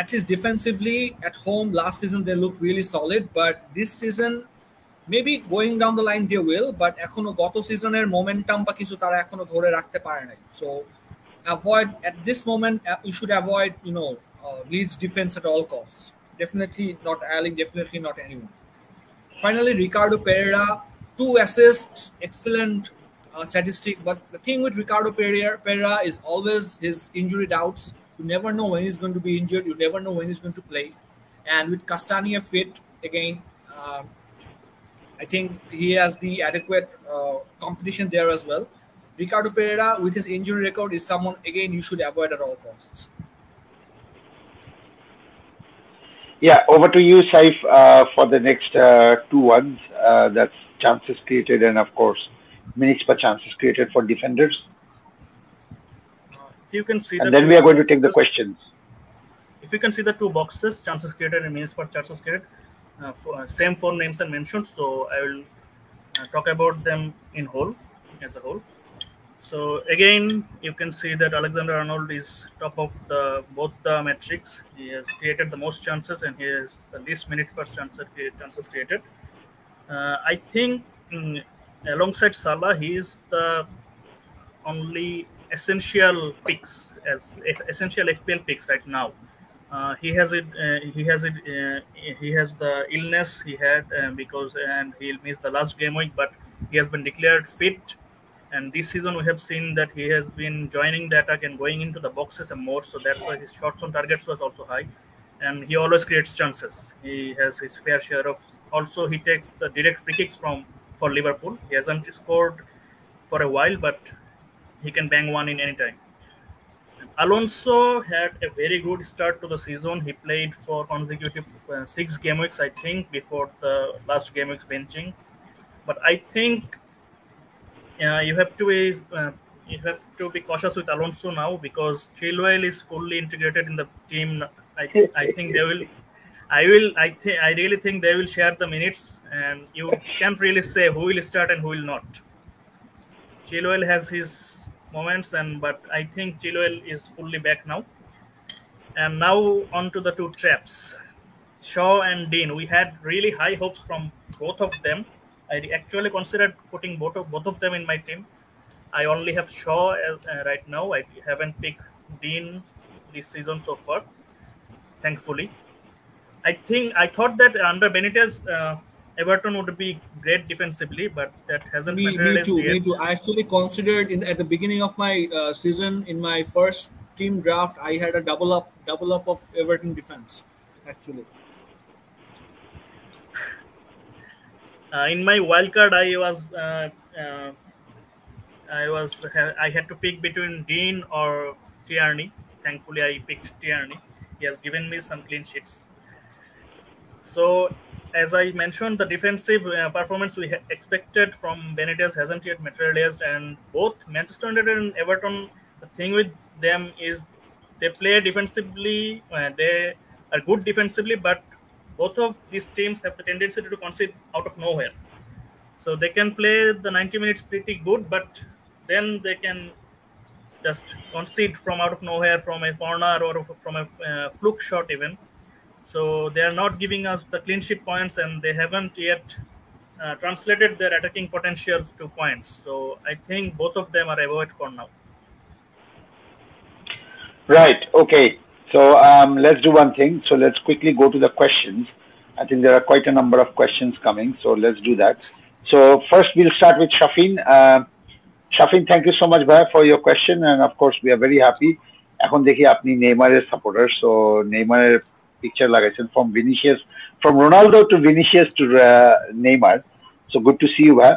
At least defensively at home last season they looked really solid, but this season maybe going down the line they will, but এখনো গত সিজনের momentum বা কিছু তারা এখনো ধরে রাখতে পারে নাই. So avoid at this moment you should avoid Leeds defense at all costs. Definitely not Ayling, definitely not anyone. Finally, Ricardo Pereira, 2 assists, excellent statistic, but the thing with Ricardo Pereira is always his injury doubts. You never know when he's going to be injured, you never know when he's going to play, and with Castagna fit again, I think he has the adequate competition there as well. Ricardo Pereira, with his injury record, is someone, again, you should avoid at all costs. Yeah, over to you, Saif, for the next 2 ones. That's chances created and, of course, minutes per chances created for defenders. If you can see and then we are going to take the questions. If you can see the 2 boxes, chances created and minutes per chances created, same 4 names are mentioned, so I will talk about them in whole, as a whole. So again, you can see that Alexander-Arnold is top of both the metrics. He has created the most chances and he has the least minutes per chances created. I think alongside Salah, he is the only essential picks, as essential FPL picks right now. He has it. He has the illness he had because and he'll miss the last game week, but he has been declared fit. And this season we have seen that he has been joining the attack and going into the boxes and more. So that's why his shots on targets was also high, and he always creates chances. He has his fair share of. Also, he takes the direct free kicks for Liverpool. He hasn't scored for a while, but he can bang one in any time. Alonso had a very good start to the season. He played for consecutive 6 game weeks, I think, before the last game week's benching. But I think you have to be cautious with Alonso now because Chilwell is fully integrated in the team. I think they will. I really think they will share the minutes, and you can't really say who will start and who will not. Chilwell has his moments, but I think Chilwell is fully back now. And now on to the two traps, Shaw and Dean. We had really high hopes from both of them. I actually considered putting both of them in my team. I only have Shaw right now. I haven't picked Dean this season so far, thankfully. I thought that under Benitez, Everton would be great defensively, but that hasn't materialized yet. Me too. I actually considered at the beginning of my season in my first team draft, I had a double up of Everton defense. Actually, in my wildcard, I had to pick between Dean or Tierney. Thankfully, I picked Tierney. He has given me some clean sheets. So, as I mentioned, the defensive performance we expected from Benitez hasn't yet materialized, and both Manchester United and Everton, the thing with them is they play defensively. They are good defensively, but both of these teams have the tendency to concede out of nowhere. So they can play the 90 minutes pretty good, but then they can just concede from out of nowhere, from a corner or from a fluke shot even. So they are not giving us the clean sheet points, and they haven't yet translated their attacking potentials to points. So I think both of them are avoided for now. Right. Okay. So let's do one thing. So let's quickly go to the questions. I think there are quite a number of questions coming. So let's do that. So first we'll start with Shafin. Shafin, thank you so much, Bhai, for your question. And of course, we are very happy. এখন দেখি আপনি নেইমারের supporter, so নেইমারের picture লাগাইছেন from Ronaldo to Vinicius to Neymar. So good to see you, Bhai.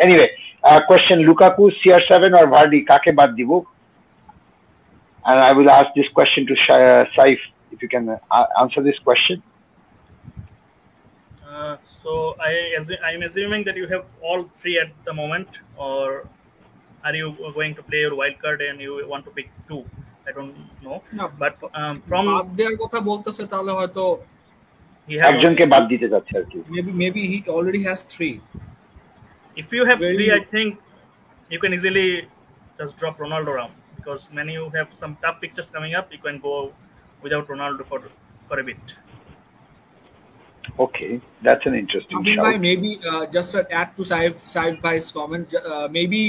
Anyway, question: Lukaku, CR7 or Vardy, কাকে বাদ দিব? And I will ask this question to Saif, if you can answer this question. So I'm assuming that you have all three at the moment, or are you going to play your wild card and you want to pick two? I don't know. No, but from দেওয়ার কথা বলতেছে তাহলে হয়তো একজনকে বাদ দিতে যাচ্ছে আর কি. Maybe he already has three. If you have three, I think you can easily just drop Ronaldo around, because when you have some tough fixtures coming up, you can go without Ronaldo for a bit. Okay, that's an interesting shout. Maybe just to add to Saif Bhai's comment, maybe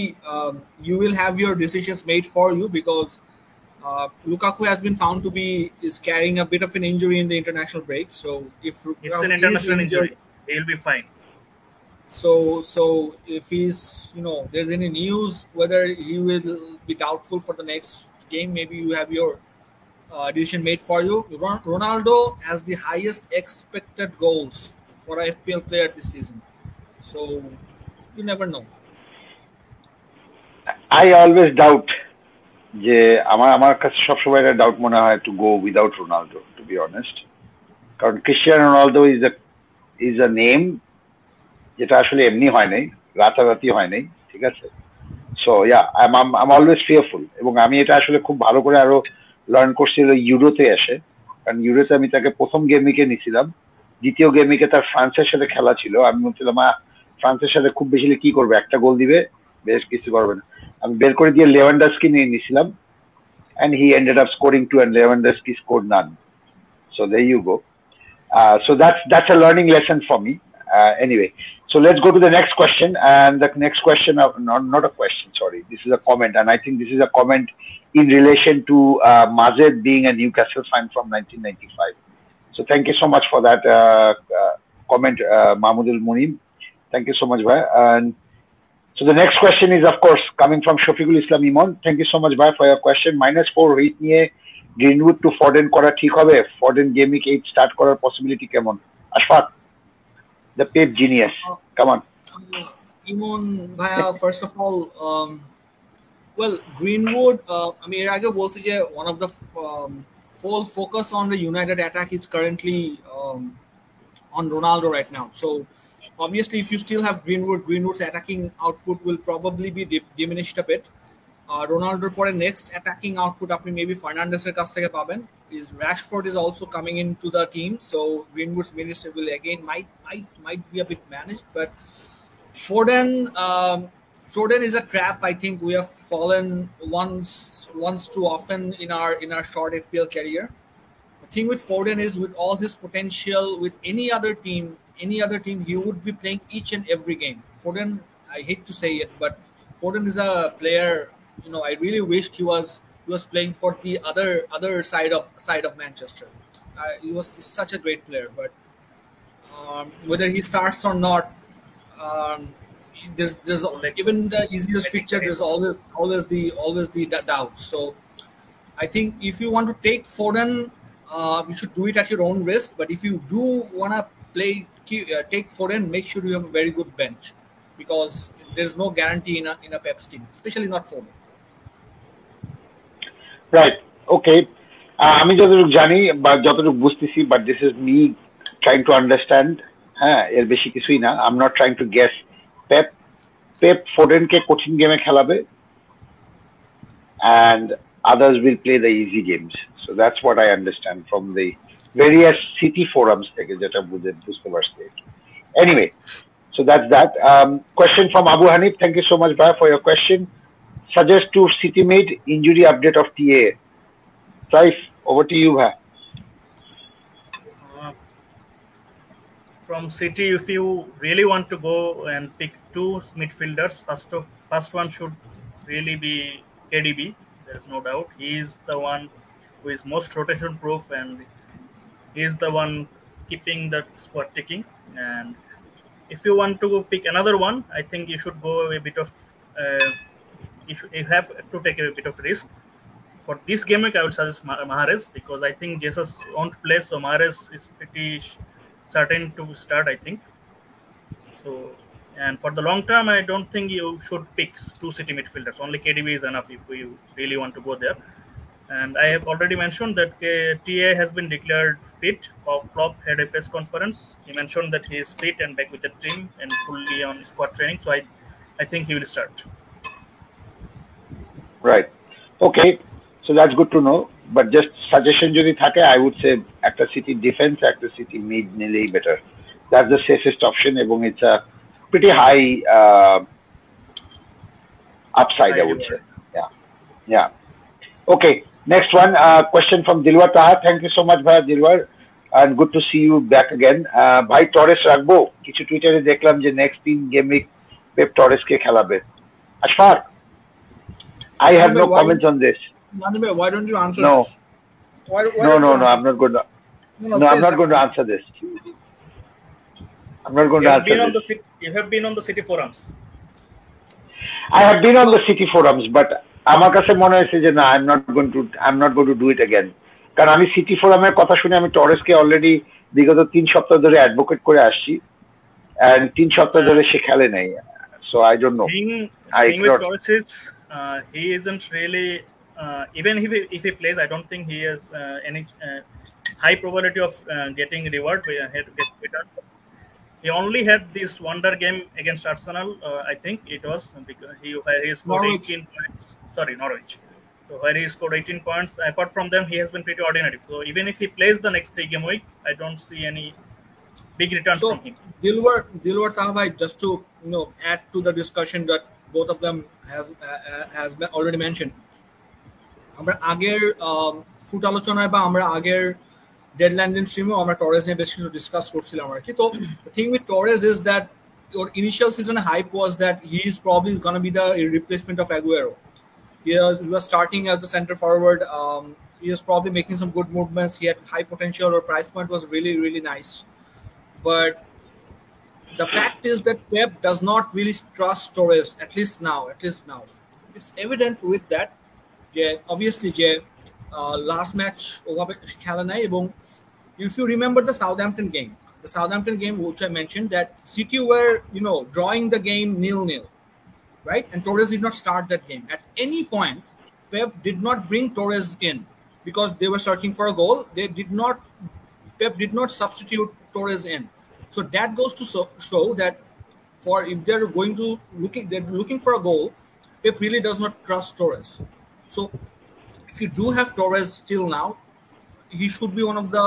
you will have your decisions made for you, because Lukaku has been found to is carrying a bit of an injury in the international break. So if it's an international injury, he'll be fine. So if he's, there's any news whether he will be doubtful for the next game, maybe you have your decision made for you. Ronaldo has the highest expected goals for a FPL player this season, so you never know. I always doubt যে আমার কাছে সবসময় একটা doubt মনে হয় to go without Ronaldo, to be honest, কারণ Cristiano Ronaldo is a name যেটা আসলে এমনি হয় নাই, রাতারাতি হয় নাই, ঠিক আছে? So yeah, I'm always fearful, এবং আমি এটা আসলে খুব ভালো করে আরো লার্ন করছিল ইউরোতে এসে, কারণ ইউরোতে আমি তাকে প্রথম গেম উইকে নিয়েছিলাম, দ্বিতীয় গেম উইকে তার ফ্রান্সের সাথে খেলা ছিল, আমি বলছিলাম ফ্রান্সের সাথে খুব বেশি কি করবে, একটা গোল দিবে, বেশ কিছু করবে না, আমি বের করে দিয়ে লেভানডস্কি নিয়ে নিয়েছিলাম, and he ended up scoring 2 and Lewandowski scored none. So there you go. So that's a learning lesson for me. Anyway, so let's go to the next question. And the next question, not a question, sorry, this is a comment, and I think this is a comment in relation to Mazed being a Newcastle fan from 1995. So thank you so much for that comment, Mahmoudul Munim. Thank you so much, Bhai. And so the next question is, of course, coming from Shafiqul Islam Imon. Thank you so much, Bhai, for your question. -4 hit নিয়ে Greenwood two ফর্ডেন করা ঠিক হবে? ফর্ডেন game week 8 start করার possibility কেমন? Ashfaq, the Pep genius, come on. Imon, Bhai, first of all, Well, Greenwood, আমি এর আগে বলছি যে one of the full focus on the United attack is currently on Ronaldo right now. So obviously, if you still have Greenwood's attacking output will probably be diminished a bit. Ronaldo's পরে next attacking output আপনি maybe Fernandezের কাছ থেকে পাবেন. Is Rashford is also coming into the team, so Greenwood's minutes will again might be a bit managed, but Foden is a trap. I think we have fallen once too often in our short FPL career. The thing with Foden is, with all his potential, with any other team, he would be playing each and every game. Foden, I hate to say it, but Foden is a player. You know, I really wished he was playing for the other side of Manchester. He was such a great player, but whether he starts or not. There's even the easiest fixture. There's always the doubt. So I think if you want to take Foden, you should do it at your own risk. But if you do want to take Foden, make sure you have a very good bench, because there's no guarantee in a Pep's team, especially not Foden. Right. Okay. আমি যতটুকু জানি বা যতটুকু বুঝতেছি, but this is me trying to understand. এর বেশি কিছুই না. I'm not trying to guess. Pep Foden কে কঠিন গেমে খেলাবে, and others will play the easy games. So that's what I understand from the various city forums থেকে যেটা বুঝতে পারছি. Anyway, so that's that. Question from Abu Hanif. Thank you so much, Bhai, for your question. Suggest to City made injury update of TA. Saif, over to you, Bhai. From City, if you really want to go and pick two midfielders, first one should really be KDB. There's no doubt. He is the one who is most rotation proof, and he is the one keeping the squad ticking. And if you want to pick another one, I think you should go a bit of you have to take a bit of risk. For this game week, I would suggest Mahrez, because I think Jesus won't play, so Mahrez is pretty certain to start, I think. So, and for the long term, I don't think you should pick two City midfielders. Only KDB is enough if you really want to go there. And I have already mentioned that TA has been declared fit. Klopp had a press conference. He mentioned that he is fit and back with the team and fully on squad training. So I think he will start. Right. Okay. So that's good to know. But just suggestion যদি থাকে, I would say একটা City defense, একটা City mid নিলেই better. That's the safest option, এবং it's a pretty high upside, I would say. Yeah. Okay. Next one, question from Dilwar Taha. Thank you so much, Bhai Dilwar, and good to see you back again. Bhai Torres রাখবো, কিছু টুইটারে দেখলাম যে next 3 game week Pep Torres K খেলাবে. Ashfar, I have no comments on this. Why don't you answer No. this? Why No, I'm not going to. No, I'm not going to answer this. I'm not going to answer this. You have been on the City forums. I have been on the City forums, but আমার কাছে মনে হয়েছে যে না, I'm not going to do it again. কারণ আমি city ফোরামের কথা শুনে আমি টরেসকে অলরেডি বিগত 3 সপ্তাহ ধরে অ্যাডভোকেট করে আসছি, and 3 সপ্তাহ ধরে সে খেলে নাই. So I don't know. Thing with Torres is he isn't really even if he plays, I don't think he has any high probability of getting reward. He only had this wonder game against Arsenal. I think it was because he scored 18 points. Sorry, Norwich. So where he scored 18 points. Apart from them, he has been pretty ordinary. So even if he plays the next 3 game week, I don't see any big return from him. Dilwar Taha, just to add to the discussion that both of them has already mentioned. আমরা আগের foot আলোচনায় বা আমরা আগের deadline স্ট্রিমেও আমরা Torres নিয়ে বেশ কিছু ডিসকাস করছিলাম আর কি. তো the thing with Torres is that your initial season hype was that he is probably going to be the replacement of Aguero. He was starting as the center forward. He was probably making some good movements. He had high potential. Or price point was really, really nice. But the fact is that Pep does not really trust Torres, at least now. It's evident with that. Obviously, last match ওভাবে খেলা নাই, এবং if you remember the Southampton game which I mentioned, that City were drawing the game 0-0. right? And Torres did not start that game. At any point, Pep did not bring Torres in because they were searching for a goal. Pep did not substitute Torres in. So that goes to show that if they're looking for a goal, Pep really does not trust Torres. So if you do have Torres till now, he should be one of the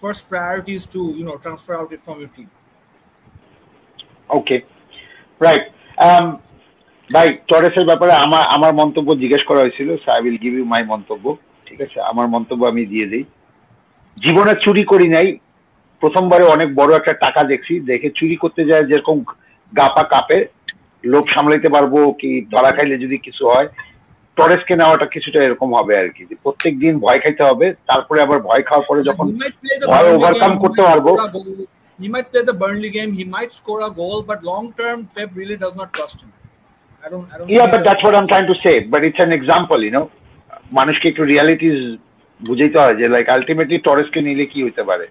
first priorities to transfer out it from your team. Okay, right. ভাই টরেসের ব্যাপারে আমার মন্তব্য জিজ্ঞেস করা হয়েছিল, so I will give you my মন্তব্য। ঠিক আছে, আমার মন্তব্য আমি দিয়ে দিই। জীবনে চুরি করি নাই, প্রথমবারে অনেক বড় একটা টাকা দেখছি, দেখে চুরি করতে যায় যেরকম গাপা কাপে, লোভ সামলাইতে পারবো কি ধরা খাইলে যদি কিছু হয়, টরেসকে নেওয়াটা কিছুটা এরকম হবে আর কি, প্রত্যেক দিন ভয় খাইতে হবে, তারপরে আবার ভয় খাওয়ার পরে যখন ভয় ওভারকাম করতে পারবো। He might play the Burnley game, he might score a goal, but long term Pep really does not trust him. I don't Yeah, but that's what I'm trying to say, but it's an example, মানুষকে একটু realities বুঝাইতে হয় যে like ultimately টরেসকে নিলে কি হইতে পারে,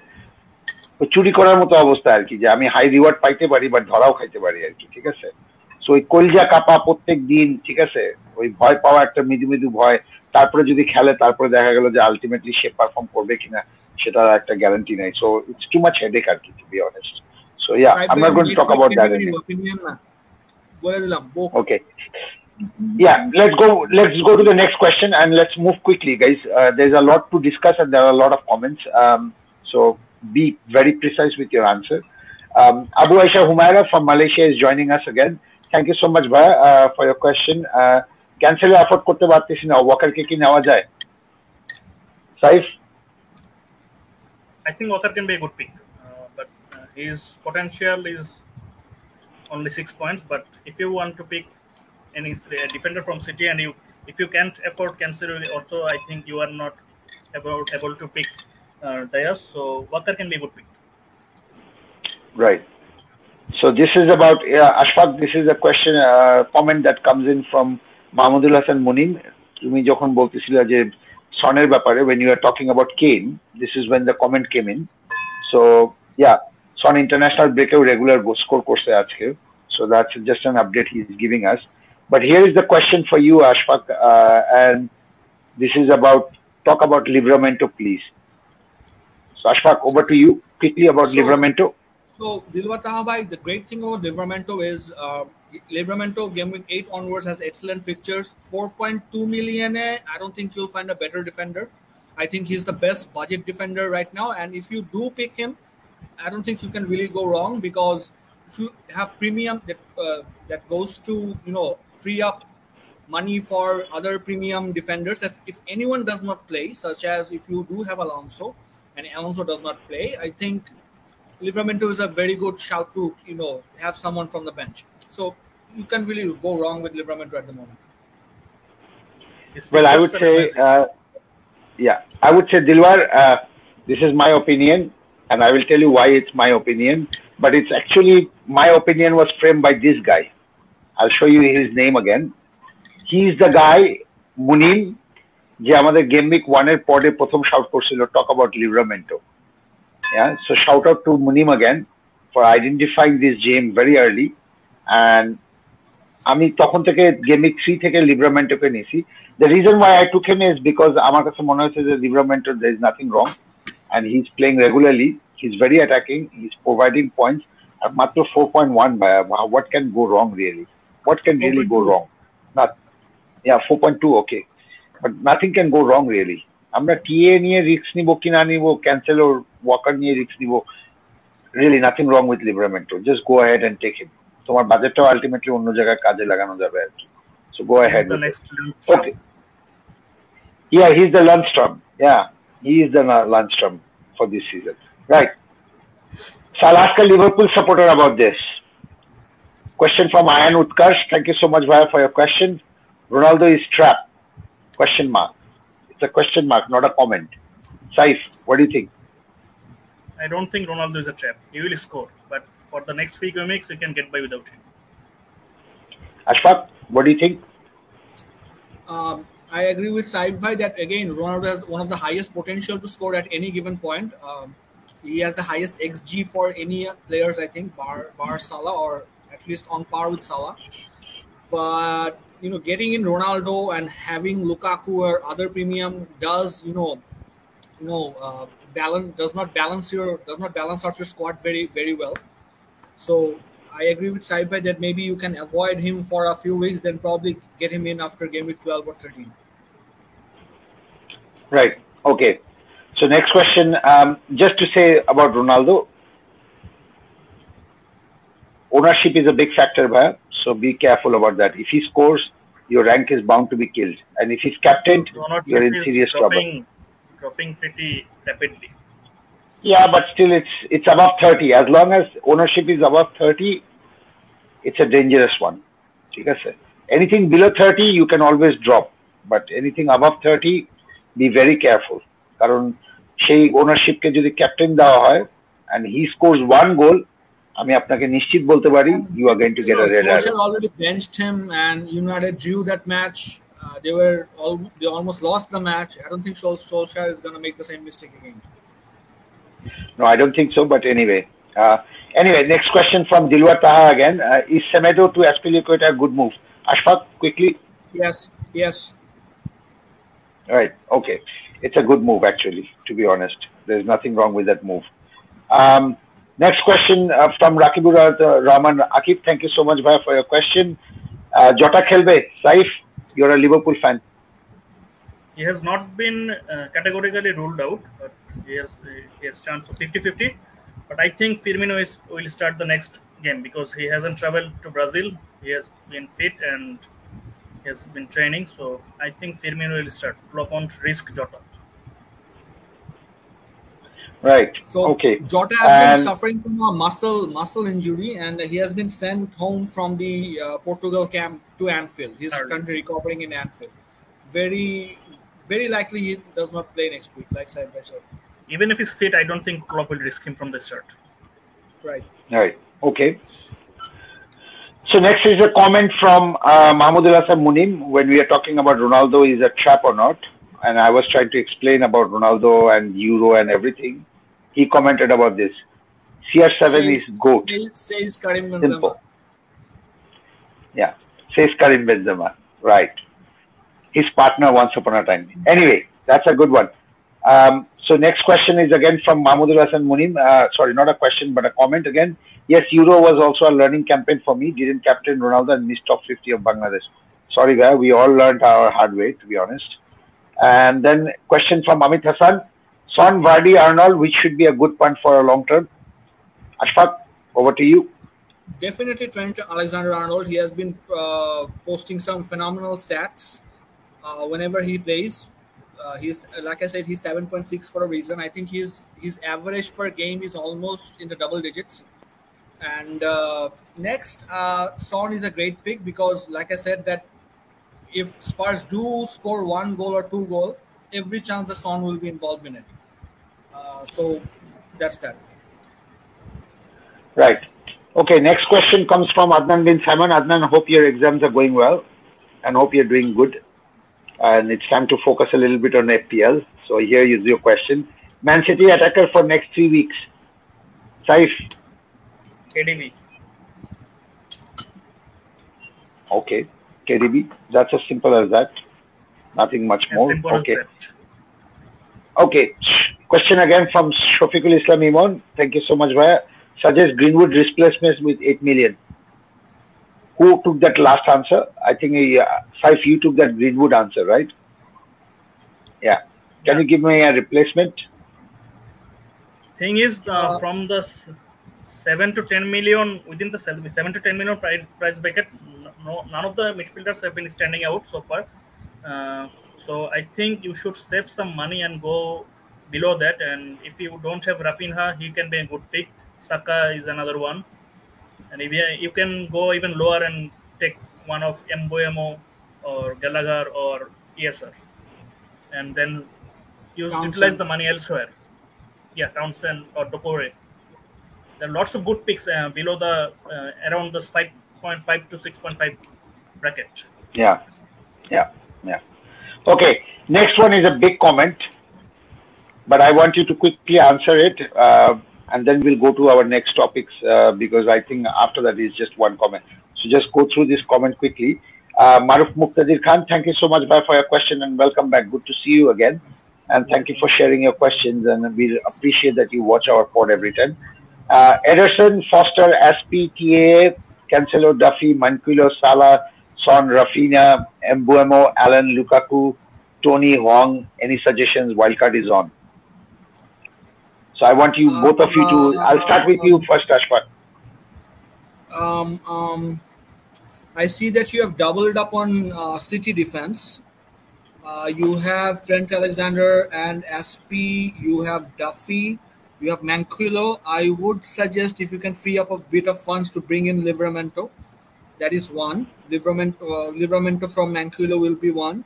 চুরি করার মতো অবস্থা আর কি, যে আমি হাই রিওয়ার্ড পাইতে পারি বাট ধরাও খাইতে পারি আর কি। ঠিক আছে, সো ওই কলজা কাপা প্রত্যেক দিন, ঠিক আছে, ওই ভয় পাওয়া একটা মৃদু মৃদু ভয়, তারপরে যদি খেলে তারপরে দেখা গেল যে আলটিমেটলি সে পারফর্ম করবে কিনা সেটার একটা গ্যারান্টি নাই। So it's too much headache আর কি, to be honest. So yeah, I am not going to talk about that. Okay. Yeah, let's go to the next question and let's move quickly, guys. There's a lot to discuss and there are a lot of comments. So be very precise with your answer. Abu Aisha Humaira from Malaysia is joining us again. Thank you so much, Bhai, for your question. Cancel afford korte partechi na, Walker ke ki newa jay? Saif? I think Walker can be a good pick, but his potential is only 6 points. But if you want to pick any defender from City and if you can't afford Cancelo also, I think you are not able to pick Diaz. So Walker can be a good pick. Right. So this is about Ashfaq. This is a question, comment that comes in from Mahmudul Hasan Munim. তুমি যখন বলতেছিলে যে সনের ব্যাপারে, when you are talking about Kane, this is when the comment came in. So yeah, Son international breakout regular score করছে আজকে. So that's just an update he's giving us. But here is the question for you, Ashfaq, and this is talk about Livramento, please. So Ashfaq, over to you quickly about Livramento. So Dilwar Taha bhai, the great thing about Livramento is Livramento game week 8 onwards has excellent fixtures. 4.2 million. I don't think you'll find a better defender. I think he's the best budget defender right now, and if you do pick him, I don't think you can really go wrong, because if you have premium that goes to free up money for other premium defenders. If anyone does not play, such as if you do have Alonso and Alonso does not play, I think Livramento is a very good shout to have someone from the bench. So you can really go wrong with Livramento at the moment. Well, I would say I would say Dilwar, this is my opinion, and I will tell you why it's my opinion. But it's actually my opinion was framed by this guy. I'll show you his name again. He's the guy, Munim, যে আমাদের game week 1 এর পরে প্রথম shout করছিল, talk about Livramento. Yeah, so shout out to Munim again for identifying this game very early. And আমি তখন থেকে game week 3 থেকে Livramento-কে নিয়েছি. The reason why I took him is because আমার কাছে মনে হচ্ছে যে Livramento, there is nothing wrong and he's playing regularly. He's very attacking. He's providing points. At matro 4.1, what can go wrong really? What can really go wrong? Not, yeah, 4.2, okay. But nothing can go wrong really. আমরা TA নিয়ে risk নিব কি না নিব, Cancelo Waker নিয়ে risk নিব, really nothing wrong with Livramento. Just go ahead and take him. তোমার বাজেটটাও ultimately অন্য জায়গায় কাজে লাগানো যাবে আর কি. So go ahead. Okay. Yeah, he's the Lundstrom. Yeah, he is the Lundstrom for this season. Right. So I'll ask a Liverpool supporter about this. Question from Ayan Utkarsh. Thank you so much, Vaya, for your question. Ronaldo is trapped. Question mark. It's a question mark, not a comment. Saif, what do you think? I don't think Ronaldo is a trap. He will score, but for the next few games, you can get by without him. Ashfaq, what do you think? I agree with Saif bhai that again Ronaldo has one of the highest potential to score at any given point. He has the highest XG for any players, I think, bar Salah, or at least on par with Salah. but getting in Ronaldo and having Lukaku or other premium does does not balance out your squad very very well. So I agree with Saibhai that maybe you can avoid him for a few weeks, then probably get him in after game week 12 or 13. Right. Okay. So next question, just to say about Ronaldo, ownership is a big factor, Bhaiya. So be careful about that. If he scores, your rank is bound to be killed, and if he's captained, you're in serious trouble. Dropping pretty rapidly. Yeah, but still, it's above 30. As long as ownership is above 30, it's a dangerous one. Anything below 30, you can always drop, but anything above 30, be very careful. কারণ সেই ওনারশিপকে যদি captain দেওয়া হয় and he scores one goal, আমি আপনাকে নিশ্চিত বলতে পারি you are going to get a red arrow. Solskjaer already benched him and United drew that match. They almost lost the match. I don't think Solskjaer is going to make the same mistake again. No, I don't think so, but anyway. Anyway, next question from Dilwar Taha again. Is Semedo to Azpilicueta a good move? Ashfaq, quickly. Yes. Right, okay. It's a good move, actually, to be honest. There's nothing wrong with that move. Next question from Rakibur Rahman. Akif, thank you so much, Bhaiya, for your question. Jota Khelbe, Saif, you're a Liverpool fan. He has not been categorically ruled out, but he has chance of 50-50. But I think Firmino will start the next game because he hasn't traveled to Brazil. He has been fit and he has been training. So I think Firmino will start. Klopp won't risk Jota. Right. So okay. Jota has been suffering from a muscle injury, and he has been sent home from the Portugal camp to Anfield. He's currently recovering in Anfield. Very, very likely he does not play next week, like Saibhai said. Even if he's fit, I don't think Klopp will risk him from the start. Right. Okay. So next is a comment from Mahmoudul Hasan Munim when we are talking about Ronaldo is a trap or not. And I was trying to explain about Ronaldo and Euro and everything. He commented about this. CR7 is GOAT. Says Karim Benzema. Simple. Yeah. Says Karim Benzema. Right. His partner once upon a time. Anyway, that's a good one. So next question is again from Mahmoudul Hasan Munim. Sorry, not a question, but a comment again. Yes, Euro was also a learning campaign for me. Didn't captain Ronaldo and missed top 50 of Bangladesh. Sorry, guy. We all learned our hard way, to be honest. And then question from Amit Hassan. Son, Vardy, Arnold, which should be a good punt for a long term? Ashfaq, over to you. Definitely Trent Alexander-Arnold. He has been posting some phenomenal stats whenever he plays. He's like I said, he's 7.6 for a reason. I think his average per game is almost in the double digits. And next, Son is a great pick because, like I said, that if Spurs do score 1 goal or 2 goals, every chance the Son will be involved in it. So that's that. Right. Okay, next question comes from Adnan bin Simon. Adnan, hope your exams are going well and hope you're doing good. And it's time to focus a little bit on FPL. So here is your question. Man City attacker for next 3 weeks. Saif. KDB. Okay. KDB. That's as simple as that. Nothing much more. Okay. Okay. Question again from Shofikul Islam Imon. Thank you so much, Bhaiya. Suggest Greenwood replacements with 8 million. Who took that last answer? I think Saif, you took that Greenwood answer, right? Yeah. Can you give me a replacement? Thing is, from the 7 to 10 million within the 7 to 10 million price bracket, none of the midfielders have been standing out so far. So I think you should save some money and go below that. And if you don't have Rafinha, he can be a good pick. Saka is another one. And if you can go even lower and take one of Mboemo or Gallagher or Yesser, and then utilize the money elsewhere. Yeah, Townsend or Doucouré. There are lots of good picks below the around this 5.5 to 6.5 bracket. Yeah. Okay, next one is a big comment, but I want you to quickly answer it, and then we'll go to our next topics because I think after that is just one comment. So to just go through this comment quickly. Maruf Muqtadir Khan, thank you so much, bye, for your question and welcome back. Good to see you again. And thank you for sharing your questions. And we appreciate that you watch our pod every time. Ederson, Foster, SPTA, Cancelo, Duffy, Manquillo, Salah, Son, Rafinha, Mbuemo, Allen, Lukaku, Tony, Huang. Any suggestions? Wildcard is on. So I want you, both of you to, I'll start with you first, Ashfaq. I see that you have doubled up on City defense. You have Trent Alexander and SP. You have Duffy. You have Manquillo. I would suggest if you can free up a bit of funds to bring in Livramento. That is one. Livramento from Manquillo will be one.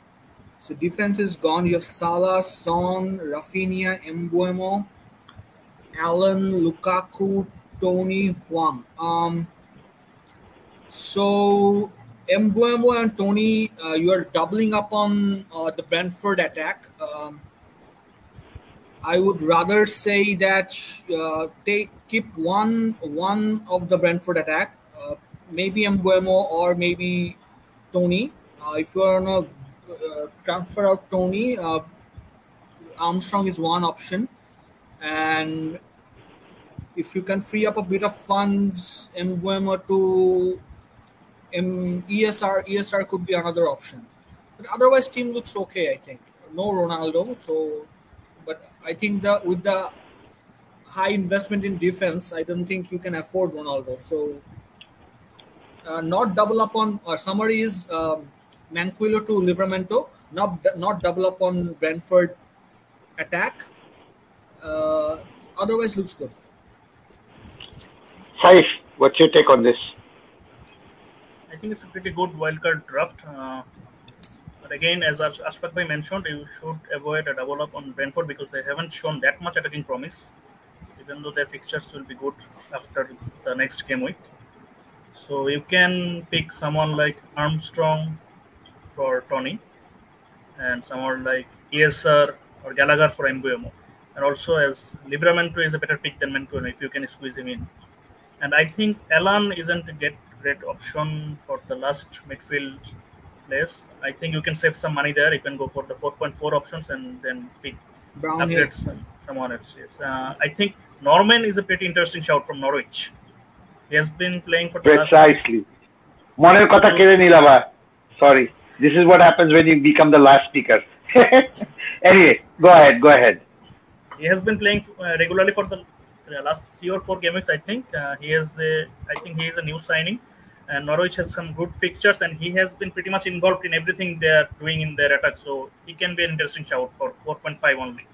So defense is gone. You have Salah, Son, Rafinha, Mbuemo, Allen, Lukaku, Tony, Huang. So Mbuemo and Tony, you are doubling up on the Brentford attack. I would rather say that keep one of the Brentford attack, maybe Mbuemo or maybe Tony. If you are going to transfer out Tony, Armstrong is one option, and if you can free up a bit of funds, Mbuemo to ESR could be another option. But otherwise, team looks okay, I think. No Ronaldo, so. But I think with the high investment in defense, I don't think you can afford Ronaldo. So, not double up on. Summary is Manquillo to Livramento. Not double up on Brentford attack. Otherwise, looks good. Saif, what's your take on this? I think it's a pretty good wildcard draft. But again, as Ashfaq Bhai mentioned, you should avoid a double up on Brentford because they haven't shown that much attacking promise, even though their fixtures will be good after the next game week. So you can pick someone like Armstrong for Tony and someone like ESR or Gallagher for Mbuemo. And also as Livramento is a better pick than Manquillo if you can squeeze him in. And I think Allen isn't a great option for the last midfield place. I think you can save some money there. You can go for the 4.4 options and then pick someone else. Yes. I think Norman is a pretty interesting shout from Norwich. He has been playing for the Precisely. Moner kotha kere nilaba. Sorry. This is what happens when you become the last speaker. Anyway, go ahead. He has been playing regularly for the last 3 or 4 game weeks, I think. I think he is a new signing. And Norwich has some good fixtures, and he has been pretty much involved in everything they are doing in their attack. So he can be an interesting shout for 4.5 only.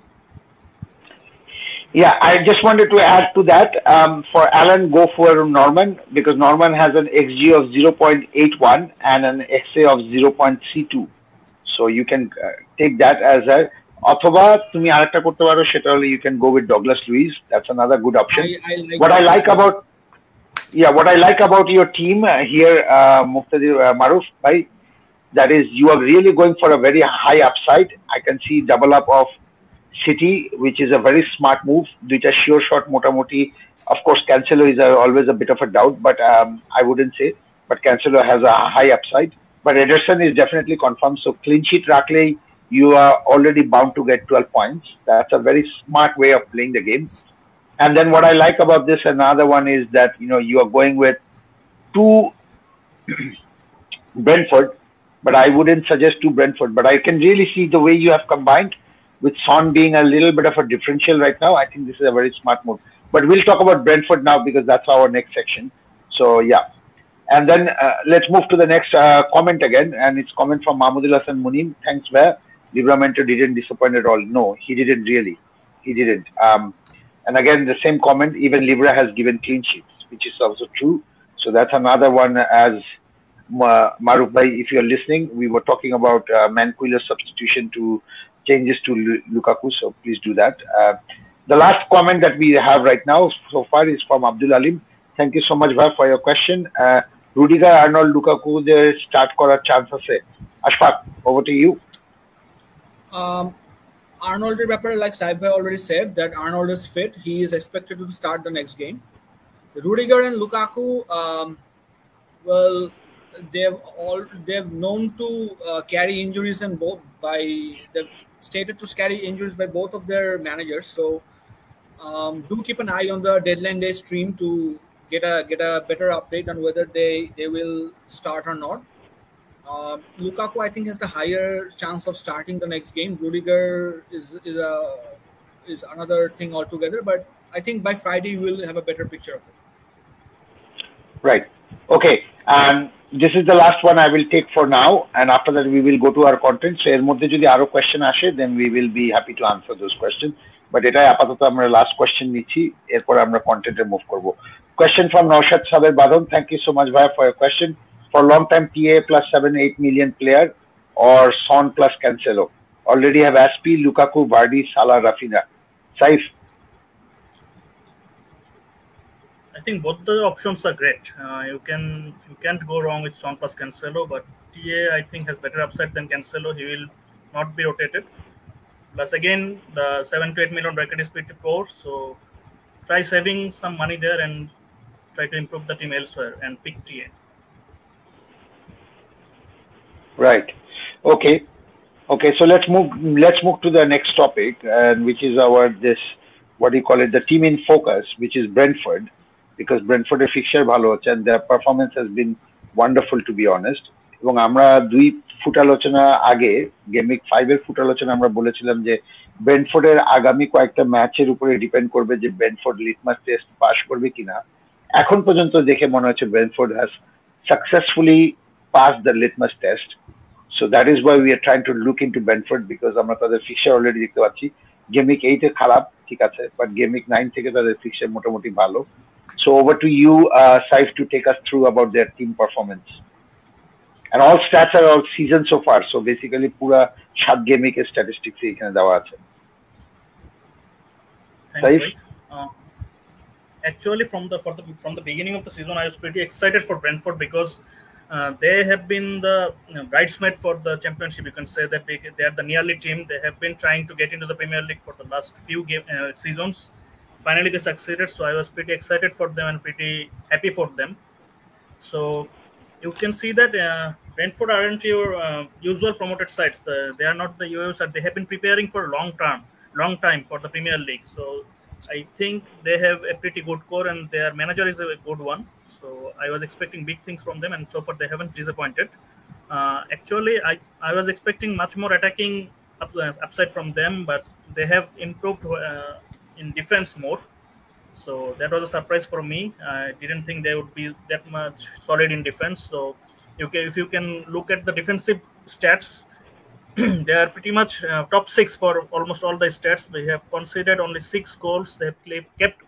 Yeah, I just wanted to add to that. For Allen, go for Norman because Norman has an XG of 0.81 and an XA of 0.32. So you can take that as a. অথবা তুমি আরেকটা করতে পারো সেটা হলে you can go with Douglas Luiz. That's another good option. What I like about your team here, Muqtadir Maruf, bhai, that is you are really going for a very high upside. I can see double up of City, which is a very smart move. Duita sure shot motamoti. Of course, Cancelo is always a bit of a doubt, but I wouldn't say. But Cancelo has a high upside. But Ederson is definitely confirmed. So clean sheet rakle, you are already bound to get 12 points. That's a very smart way of playing the game. And then what I like about this, another one is that, you are going with 2 Brentford, but I wouldn't suggest 2 Brentford. But I can really see the way you have combined with Son being a little bit of a differential right now. I think this is a very smart move. But we'll talk about Brentford now because that's our next section. So, yeah. And then let's move to the next comment again. And it's comment from Mahmudullah Hassan Munim. Thanks, Where Livramento didn't disappoint at all. No, he didn't really. He didn't. And again, the same comment, even Livra has given clean sheets, which is also true. So that's another one. As Maruf Bhai, if you're listening, we were talking about Manquillo's substitution to changes to Lukaku. So please do that. The last comment that we have right now so far is from Abdul Alim. Thank you so much, Bhai, for your question. Rudiger, Arnold, Lukaku, they start korar chance ase. Ashfaq, over to you. Arnold's ব্যাপারে like Saif Bhai already said that Arnold is fit. He is expected to start the next game. Rudiger and Lukaku, Well, they've known to carry injuries and both by they've stated to carry injuries by both of their managers. So do keep an eye on the deadline day stream to get a better update on whether they will start or not. Lukaku, I think, has the higher chance of starting the next game. Rudiger is another thing altogether, but I think by Friday we'll have a better picture of it. Right. Okay. And this is the last one I will take for now. And after that, we will go to our content. So, এর মধ্যে যদি আরো question আসে, then we will be happy to answer those questions. But এটাই আপাতত আমরা last question নিচ্ছি। এরপর আমরা content এ move করব। Question from Naushad Saber Badon. Thank you so much, Bhai, for your question. For long time TA plus 7-8 million player or Son plus Cancelo. Already have Aspi, Lukaku, Vardy, Salah, Rafinha. Saif. I think both the options are great. You can't go wrong with Son plus Cancelo, but TA I think has better upside than Cancelo. He will not be rotated. Plus again, the 7 to 8 million bracket is pretty poor, so try saving some money there and try to improve the team elsewhere and pick TA. Right. Okay. So let's move to the next topic, and which is this what do you call it, the team in focus, which is Brentford, because Brentford এর fixture ভালো হচ্ছে and their performance has been wonderful, to be honest. এবং আমরা 2 foot আলোচনা আগে game week 5 এর foot আলোচনা আমরা বলেছিলাম যে ব্রেন্টফোর্ডের আগামী কয়েকটা ম্যাচের উপরে ডিপেন্ড করবে যে ব্রেন্টফোর্ড লিটমাস টেস্ট পাস করবে কিনা। এখন পর্যন্ত দেখে মনে হচ্ছে Brentford has successfully passed the litmus test. So that is why we are trying to look into Brentford, because আমরা তাদের fixture already দেখতে পাচ্ছি। গেম উইক 8 এ খারাপ, ঠিক আছে, বাট গেম উইক 9 থেকে তাদের fixture মোটামুটি ভালো। So over to you, Saif, to take us through about their team performance. And all stats are all season so far. So basically, pura 7 game week statistics এখানে দেওয়া আছে। Saif? Actually, from the beginning of the season, I was pretty excited for Brentford because they have been the bridesmaid for the championship. You can say that they are the nearly team. They have been trying to get into the Premier League for the last few seasons. Finally, they succeeded. So I was pretty excited for them and pretty happy for them. So you can see that Brentford aren't your usual promoted sides. They are not the usual side. They have been preparing for a long time for the Premier League. So I think they have a pretty good core and their manager is a good one. So I was expecting big things from them, and so far they haven't disappointed. Actually, I was expecting much more attacking upside from them, but they have improved in defense more. So that was a surprise for me. I didn't think they would be that much solid in defense. So if you can look at the defensive stats, they are pretty much top 6 for almost all the stats. They have conceded only 6 goals. They have kept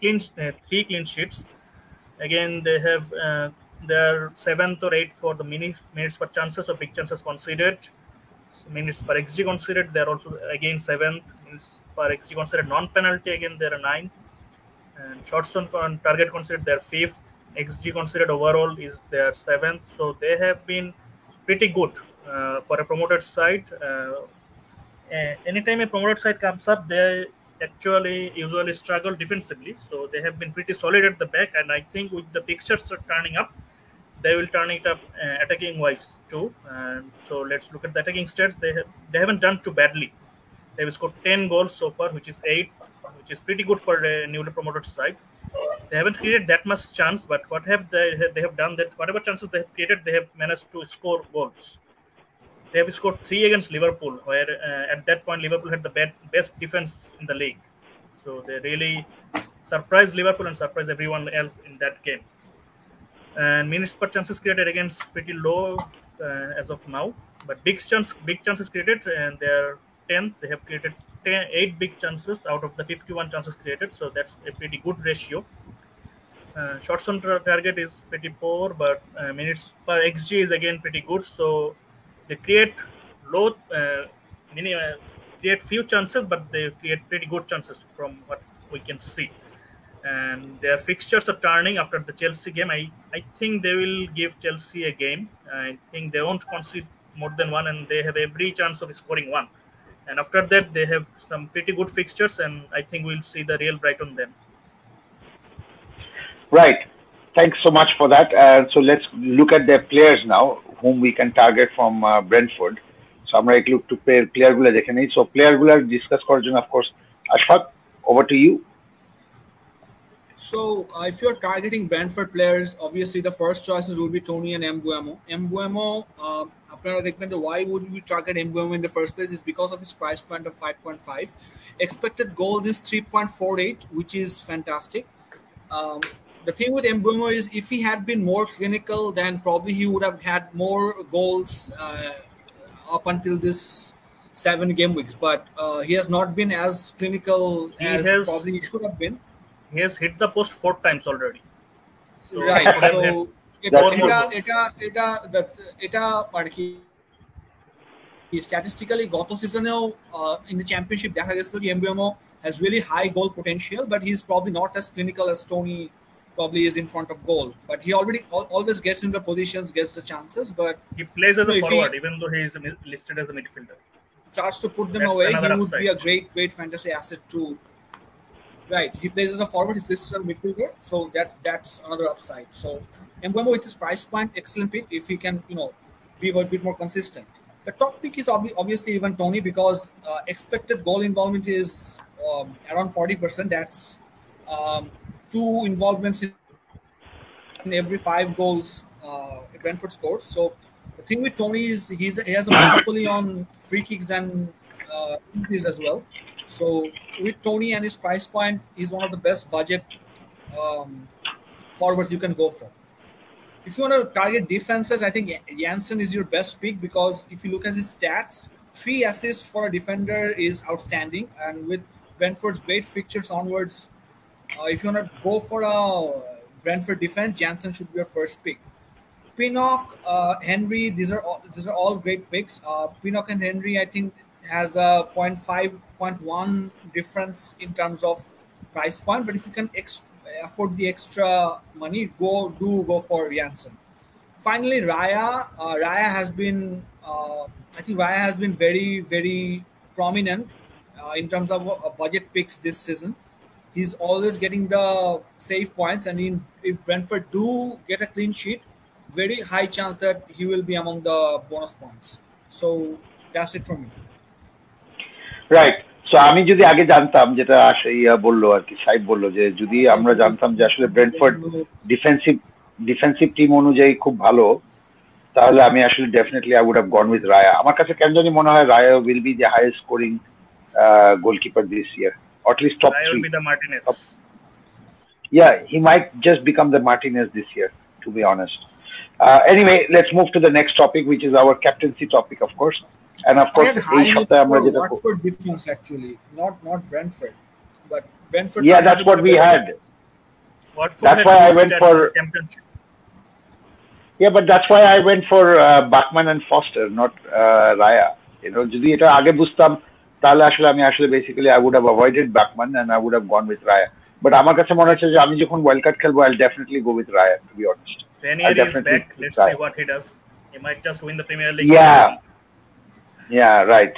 3 clean sheets. Again, they have their 7th or 8th for the minutes per chances or big chances conceded. Minutes per XG conceded, they are also again 7th. Minutes per XG conceded non-penalty, again they are 9th. And shots on target conceded, they are 5th. XG considered overall is their 7th. So they have been pretty good for a promoted side. Anytime a promoted side comes up, they usually struggle defensively. So they have been pretty solid at the back, and I think with the fixtures are turning up, they will turn it up attacking wise too. And so let's look at the attacking stats. They haven't done too badly. They've scored 10 goals so far, which is 8, which is pretty good for a newly promoted side. They haven't created that much chance, but what have they have done that whatever chances they have created, they have managed to score goals. They have scored 3 against Liverpool, where at that point Liverpool had the best defense in the league. So they really surprised Liverpool and surprised everyone else in that game. And minutes per chances created against pretty low as of now, but big chances created, and they are 10th. They have created 8 big chances out of the 51 chances created, so that's a pretty good ratio. Shots on target is pretty poor, but minutes per XG is again pretty good. So they create create few chances, but they create pretty good chances from what we can see. And their fixtures are turning after the Chelsea game. I think they will give Chelsea a game. I think they won't concede more than 1, and they have every chance of scoring 1. And after that, they have some pretty good fixtures, and I think we'll see the real Brighton then. Right. Thanks so much for that. So let's look at their players now, whom we can target from Brentford. So আমরা একটু একটু player গুলো দেখে নিই। So player গুলো discuss করার জন্য, of course, Ashfaq, over to you. So if you're targeting Brentford players, obviously the first choices will be Tony and Mbeumo. Mbeumo, আপনারা দেখবেন যে why would we target Mbeumo in the first place is because of his price point of 5.5. Expected goals is 3.48, which is fantastic. The thing with Mbeumo is if he had been more clinical, then probably he would have had more goals up until this 7 game weeks. But he has not been as clinical as probably he should have been. He has hit the post 4 times already. So, right. So এটা মানে কি statistically গত সিজনেও in the championship দেখা গেছিল যে Mbeumo has really high goal potential, but he's probably not as clinical as Tony probably is in front of goal. But he already always gets in the positions, gets the chances. But he plays as a forward, even though he is listed as a midfielder. Tries to put them away. He would be a great fantasy asset too. Right, he plays as a forward. He's listed as a midfielder, so that's another upside. So Mbeumo with his price point, excellent pick if he can, be a bit more consistent. The top pick is obviously even Tony because expected goal involvement is around 40%. That's 2 involvements in every 5 goals Brentford scores. So the thing with Tony is he has a monopoly on free kicks and penalties as well. So with Tony and his price point, he's one of the best budget forwards you can go for. If you want to target defenses, I think Janssen is your best pick because if you look at his stats, 3 assists for a defender is outstanding. And with Brentford's great fixtures onwards, if you want to go for a Brentford defense, Janssen should be your first pick. Pinnock, Henry, these are all great picks. Pinnock and Henry, I think, has a 0.5, 0.1 difference in terms of price point. But if you can afford the extra money, go for Janssen. Finally, Raya. Raya has been, I think, Raya has been very, very prominent in terms of budget picks this season. He's always getting the save points, and if Brentford do get a clean sheet, very high chance that he will be among the bonus points. So that's it from me. Right. So আমি যদি আগে জানতাম, যেটা বললো আর কি, সাইব বললো যে যদি আমরা জানতাম যে আসলে ব্রেন্টফোর্ড ডিফেন্সিভ টিম অনুযায়ী খুব ভালো, তাহলে আমি আসলে definitely I would have gone with Raya. আমার কাছে কেন জানি মনে হয় Raya will be the highest scoring goalkeeper this year, or at least top 3. Will be the Martinez. Yeah, he might just become the Martinez this year, to be honest. Anyway, let's move to the next topic, which is our captaincy topic, of course. And of course, Watford defense actually, not Brentford, but Brentford. Yeah, that's what we had. That's why I went for championship. Yeah, but that's why I went for Bachmann and Foster, not Raya. যদি এটা আগে বুঝতাম তাহলে আসলে আমি basically I would have avoided Bachmann and I would have gone with Raya. But আমার কাছে মনে হচ্ছে যে আমি যখন ওয়াইল্ড কার্ড খেলবো, I'll definitely go with Raya, to be honest. Ranieri is back. Let's see what he does. He might just win the Premier League. Yeah, right.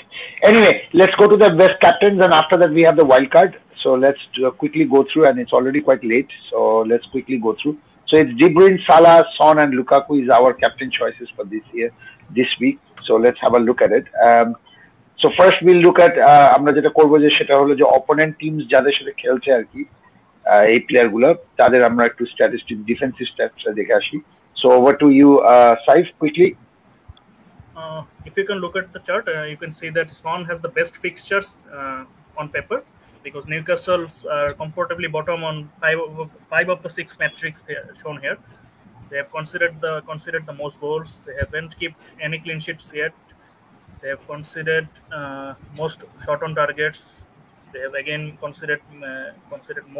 Anyway, let's go to the best captains, and after that we have the wild card. So let's quickly go through, and it's already quite late, so let's quickly go through. So it's De Bruyne, Salah, Son, and Lukaku is our captain choices for this week. So let's have a look at it. So first we'll look at আমরা যেটা করবো যে সেটা হলো যে opponent teams যাদের সাথে খেলছে আর কি, এই প্লেয়ার গুলো তাদের আমরা একটু স্ট্যাটিস্টিক ডিফেন্সিভ স্ট্যাটসটা দেখে আসি। So over to you, Saif, quickly. If you can look at the chart, you can see that Son has the best fixtures on paper because Newcastle are comfortably bottom on 5 of the 6 metrics shown here. They have considered the most goals. They haven't kept any clean sheets yet. They have considered most shot on targets. They have again considered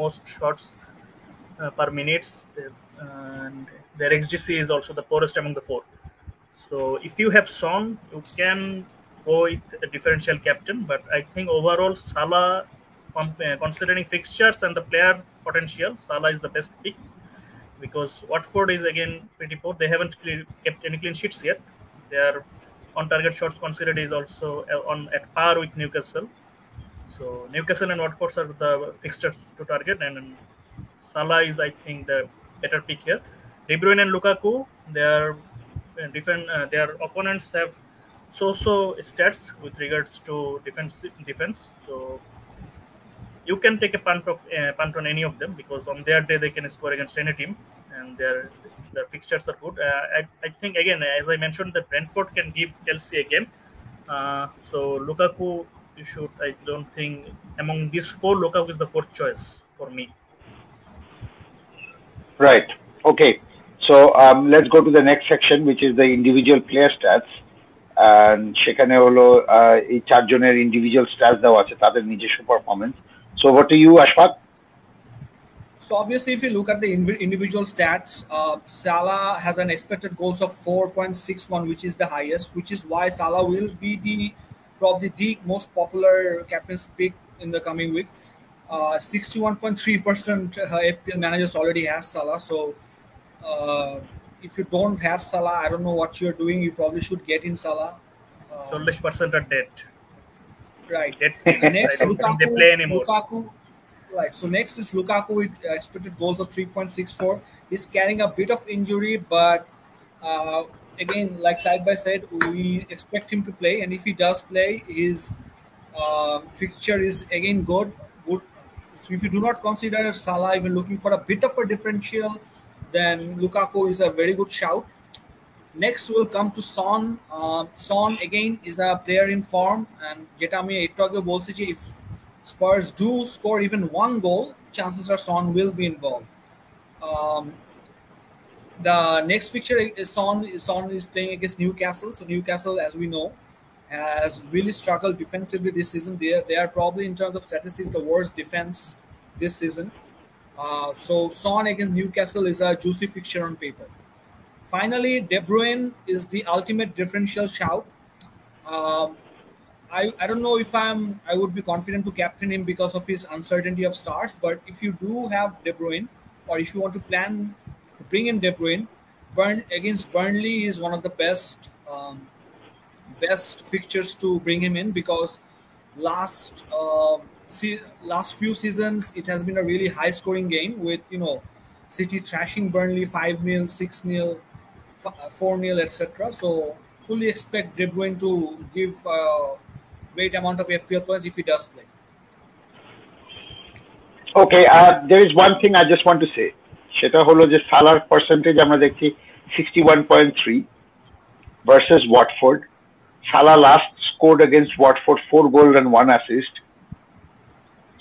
most shots per minute. And their XGC is also the poorest among the 4. So if you have Son, you can go with a differential captain. But I think overall, Salah, considering fixtures and the player potential, Salah is the best pick because Watford is again pretty poor. They haven't kept any clean sheets yet. Their on-target shots considered is also at par with Newcastle. So Newcastle and Watford are the fixtures to target, and Salah is, I think, the better pick here. De Bruyne and Lukaku, their their opponents have so stats with regards to defense. So you can take a punt on any of them because on their day they can score against any team, and their fixtures are good. I think again, as I mentioned, that Brentford can give Chelsea a game. So Lukaku, you should. I don't think among these four, Lukaku is the fourth choice for me. Right. Okay. So let's go to the next section, which is the individual player stats. And সেখানে হলো এই চারজনের individual stats দেওয়া আছে তাদের নিজস্ব performance so what do you Ashfaq? So obviously if you look at the individual stats, Salah has an expected goals of 4.61, which is the highest, which is why Salah will be probably the most popular captain's pick in the coming week. 61.3% FPL managers already has Salah, so if you don't have Salah, I don't know what you're doing. You probably should get in Salah. 40% are dead. Right. Next, Lukaku, they play anymore. Lukaku, right. So next is Lukaku with expected goals of 3.64. He's carrying a bit of injury, but again, like Saidbhai said, we expect him to play, and if he does play, his fixture is again good. So if you do not consider Salah even looking for a bit of a differential, then Lukaku is a very good shout. Next will come to Son. Son again is a player in form, and Getami Etoge bolche je if Spurs do score even one goal, chances are Son will be involved. The next fixture is Son is playing against Newcastle. So Newcastle, as we know, has really struggled defensively this season. They are probably in terms of statistics the worst defense this season. So Son against Newcastle is a juicy fixture on paper. Finally, De Bruyne is the ultimate differential shout. I don't know if I would be confident to captain him because of his uncertainty of starts. But if you do have De Bruyne, or if you want to plan to bring in De Bruyne, against Burnley is one of the best fixtures to bring him in because last few seasons it has been a really high scoring game with City thrashing Burnley 5-0, 6-0, 4-0, etc. So fully expect De Bruyne to give a great amount of FPL points if he does play. Okay, there is one thing I just want to say. সেটা হলো যে সালার percentage আমরা দেখছি 61.3 versus Watford. Salah last scored against Watford 4 goals and 1 assist.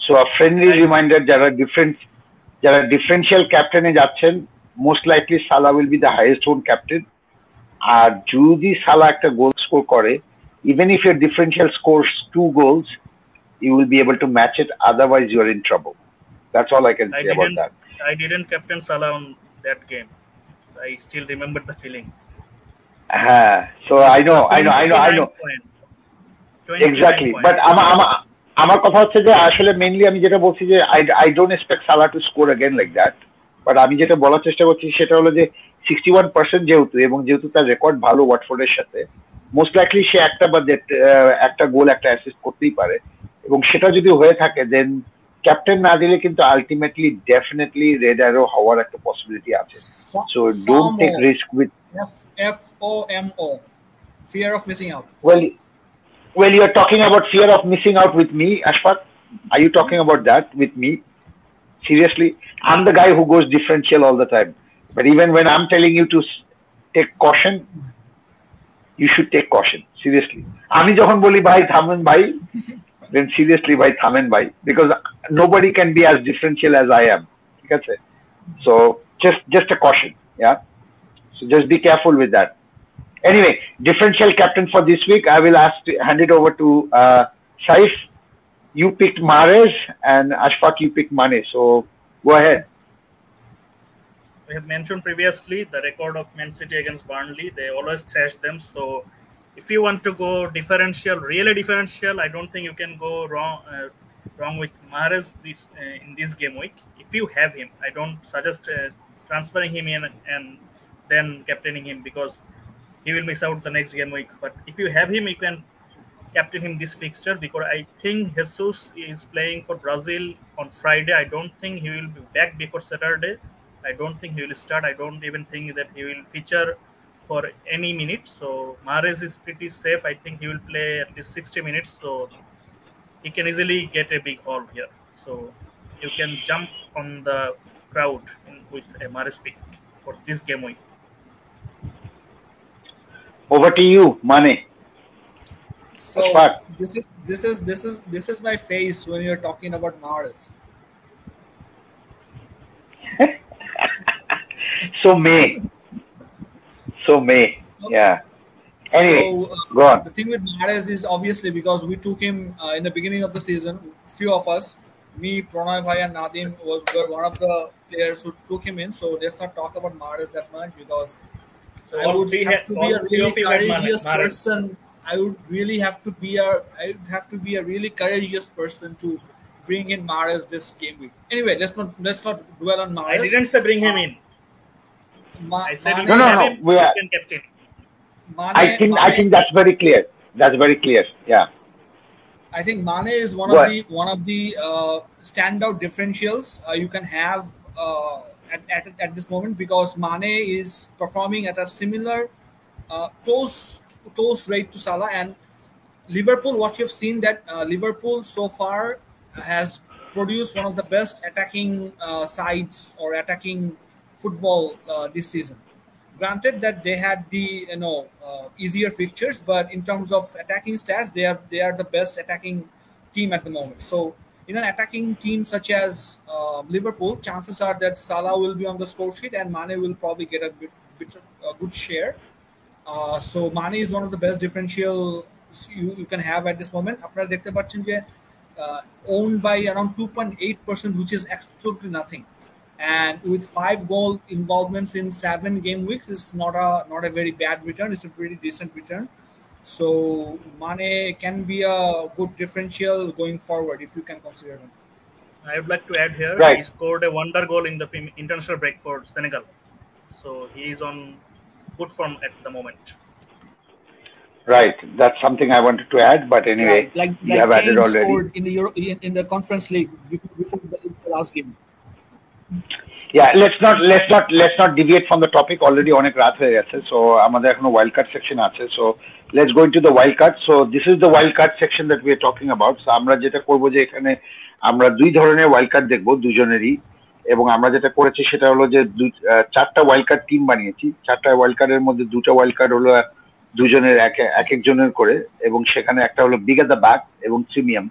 So a friendly reminder, যারা differential captain-এ যাচ্ছেন, most likely Salah will be the highest owned captain. আর যদি Salah একটা goal score করে, even if your differential scores 2 goals, you will be able to match it. Otherwise, you are in trouble. That's all I can say about that. I didn't captain Salah on that game. I still remember the feeling. So I know. Exactly. But আমার কথা হচ্ছে যে আসলে mainly আমি যেটা বলছি যে I don't expect Salah to score again like that. But আমি যেটা বলার চেষ্টা করছি সেটা হলো যে 61% যেহেতু এবং যেহেতু তার রেকর্ড ভালো ওয়াটফোর্ডের সাথে মোস্ট লাইকলি সে একটা গোল একটা অ্যাসিস্ট করতেই পারে এবং সেটা যদি হয়ে থাকে দেন ক্যাপ্টেন না দিলে কিন্তু আলটিমেটলি ডেফিনেটলি রেড অ্যারো হওয়ার একটা পসিবিলিটি আছে so don't take risk with FOMO, fear of missing out. Well, you are talking about fear of missing out with me, Ashfaq. Are you talking about that with me? Seriously, I'm the guy who goes differential all the time. But even when I'm telling you to take caution, you should take caution. Seriously. আমি যখন বলি ভাই থামেন ভাই, then seriously ভাই থামেন ভাই, because nobody can be as differential as I am. ঠিক আছে? So just a caution, yeah. So just be careful with that. Anyway, differential captain for this week, I will hand it over to Saif. You picked Mahrez and Ashfaq, you picked Mane. So go ahead. We have mentioned previously the record of Man City against Burnley. They always thrash them. So if you want to go differential, really differential, I don't think you can go wrong with Mahrez in this game week. If you have him, I don't suggest transferring him in and then captaining him because he will miss out the next game weeks. But if you have him, you can captain him this fixture because I think Jesus is playing for Brazil on Friday. I don't think he will be back before Saturday. I don't think he will start. I don't even think that he will feature for any minutes. So Mahrez is pretty safe. I think he will play at least 60 minutes. So he can easily get a big haul here. So you can jump on the crowd with a Mahrez pick for this game week. Over to you, Mane. So Ashfaq. this is my face when you're talking about Mahrez. So May. Yeah. Anyway, So go on. the thing with Mahrez is obviously because we took him in the beginning of the season. Few of us, me, Pranay Bhai, and Nadim were one of the players who took him in. So let's not talk about Mahrez that much because So I all would three have had- to be all a three really of you had courageous Mahrez. person. I would have to be a really courageous person to bring in Mahrez this game week. Anyway, let's not dwell on I Mahrez. didn't say bring him in. I said Mane, if you No, have no, him, we you are- can captain. I think that's very clear. That's very clear. Yeah. I think Mane is one Go of the standout differentials you can have at this moment because Mane is performing at a similar close rate to Salah and Liverpool. What you've seen that Liverpool so far has produced one of the best attacking sides or attacking football this season. Granted that they had the easier fixtures, but in terms of attacking stats, they are the best attacking team at the moment. So in an attacking team such as Liverpool, chances are that Salah will be on the score sheet and Mane will probably get a good share. So Mane is one of the best differential you can have at this moment. আপনারা দেখতে পাচ্ছেন যে owned by around 2.8%, which is absolutely nothing. And with 5 goal involvements in 7 game weeks, it's not a very bad return. It's a pretty decent return. So Mane can be a good differential going forward if you can consider him. I would like to add here, Right. he scored a wonder goal in the international break for Senegal. So he is on good form at the moment. Right. That's something I wanted to add. But anyway, Like you have added Kane already. scored in the in the Conference League before the last game. Yeah, let's not deviate from the topic. Already অনেক রাত হয়ে গেছে, so আমাদের এখনো wild card section আছে. So let's go into the wild card. So this is the wild card section that we are talking about. So আমরা যেটা করব যে এখানে আমরা দুই ধরনের wild card দেখব দুজনেরই, এবং আমরা যেটা করেছি সেটা হলো যে চারটা wild card টিম বানিয়েছি। চারটা wild card এর মধ্যে দুটো wild card হলো দুজনের এক একজনের করে, এবং সেখানে একটা হলো বিগ এট দ্য ব্যাক এবং প্রিমিয়াম।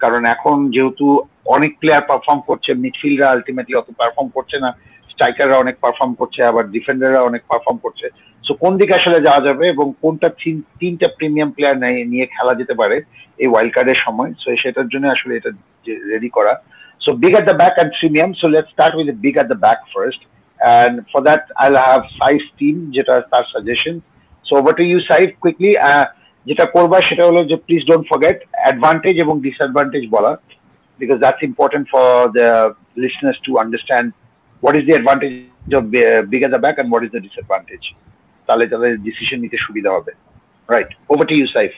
কারণ এখন যেহেতু অনেক প্লেয়ার পারফর্ম করছে, মিডফিল্ডরা আলটিমেটলি অত পারফর্ম করছে না, স্ট্রাইকাররা অনেক পারফর্ম করছে, আবার ডিফেন্ডাররা অনেক পারফর্ম করছে। সো কোন দিকে আসলে যাওয়া যাবে এবং কোনটা তিনটা প্রিমিয়াম প্লেয়ার নিয়ে খেলা যেতে পারে এই ওয়াইল্ড কার্ডের সময়, সো সেটার জন্য আসলে এটা রেডি করা। So big at the back and premium. So let's start with big at the back first, and for that I will have 5 team যেটা তার suggestion. So over to you Saif, quickly. যেটা করবা সেটা হলো যে প্লিজ ডোন্ট ফরগেট অ্যাডভান্টেজ এবং disadvantage বলা, because that's important for the listeners to understand what is the advantage of big at the back and what is the disadvantage. তাহলে decision নিতে সুবিধা হবে। Right, over to you, Saif.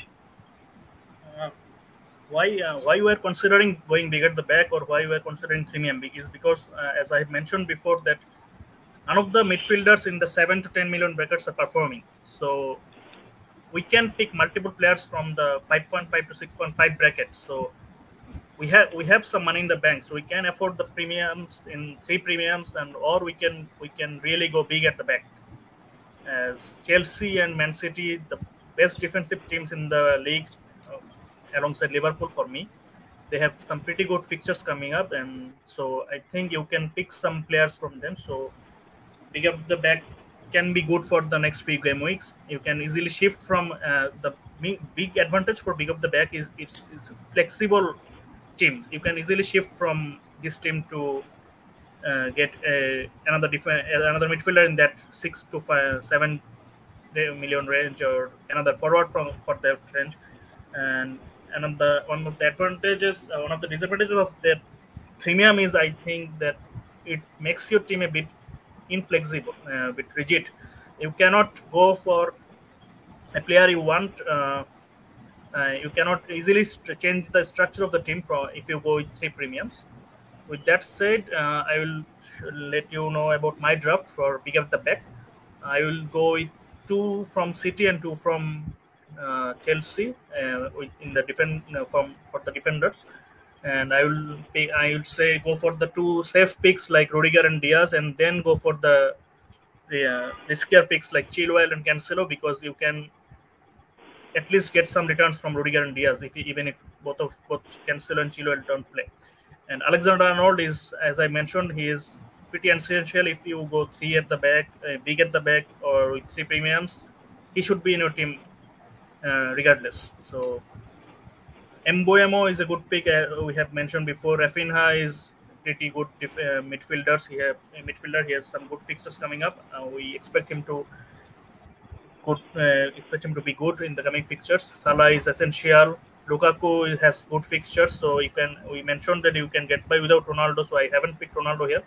Why we are considering going big at the back or why we are considering premium big is because as I have mentioned before that none of the midfielders in the 7 to 10 million brackets are performing. So we can pick multiple players from the 5.5 to 6.5 brackets. So we have some money in the bank, so we can afford the premiums in 3 premiums, and or we can really go big at the back. As Chelsea and Man City, the best defensive teams in the league, alongside Liverpool for me, they have some pretty good fixtures coming up, and so I think you can pick some players from them. So big up the back can be good for the next few game weeks. You can easily shift from the big advantage for big up the back is it's flexible team. You can easily shift from this team to get another midfielder in that 6 to 7 million range, or another forward for that range. And one of the advantages, one of the disadvantages of that premium is I think that it makes your team a bit inflexible, a bit rigid. You cannot go for a player you want. You cannot easily change the structure of the team if you go with 3 premiums. With that said, I will let you know about my draft for pick up the back. I will go with 2 from City and 2 from Chelsea in the for the defenders. And I will say go for the 2 safe picks like Rudiger and Diaz, and then go for the riskier picks like Chilwell and Cancelo, because you can at least get some returns from Rudiger and Diaz, even if both Cancelo and Chilwell don't play. And Alexander-Arnold is, as I mentioned, he is pretty essential. If you go 3 at the back, big at the back, or with 3 premiums, he should be in your team regardless. So Mbuemo is a good pick. We have mentioned before. Rafinha is pretty good midfielders. He has some good fixtures coming up. We expect him to be good in the coming fixtures. Salah is essential. Lukaku has good fixtures, so we mentioned that you can get by without Ronaldo, so I haven't picked Ronaldo here.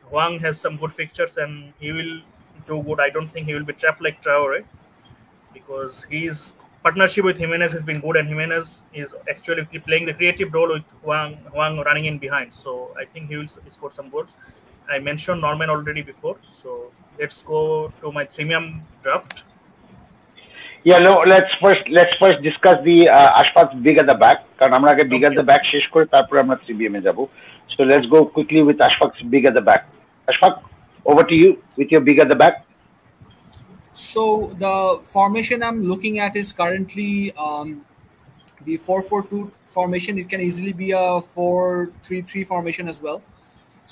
Hwang has some good fixtures and he will do good. I don't think he will be trapped like Traore, because his partnership with Jimenez has been good, and Jimenez is actually playing the creative role with Hwang running in behind. So I think he will score some goals. I mentioned Norman already before, so let's go to my premium draft. Yeah, no, let's first discuss the Ashfaq's big at the back. কারণ আমরা আগে big at the back শেষ করে তারপর আমরা 3BM এ যাব. So let's go quickly with Ashfaq's big at the back. Ashfaq, over to you with your big at the back. So the formation I'm looking at is currently the 4-4-2 formation. It can easily be a 4-3-3 formation as well.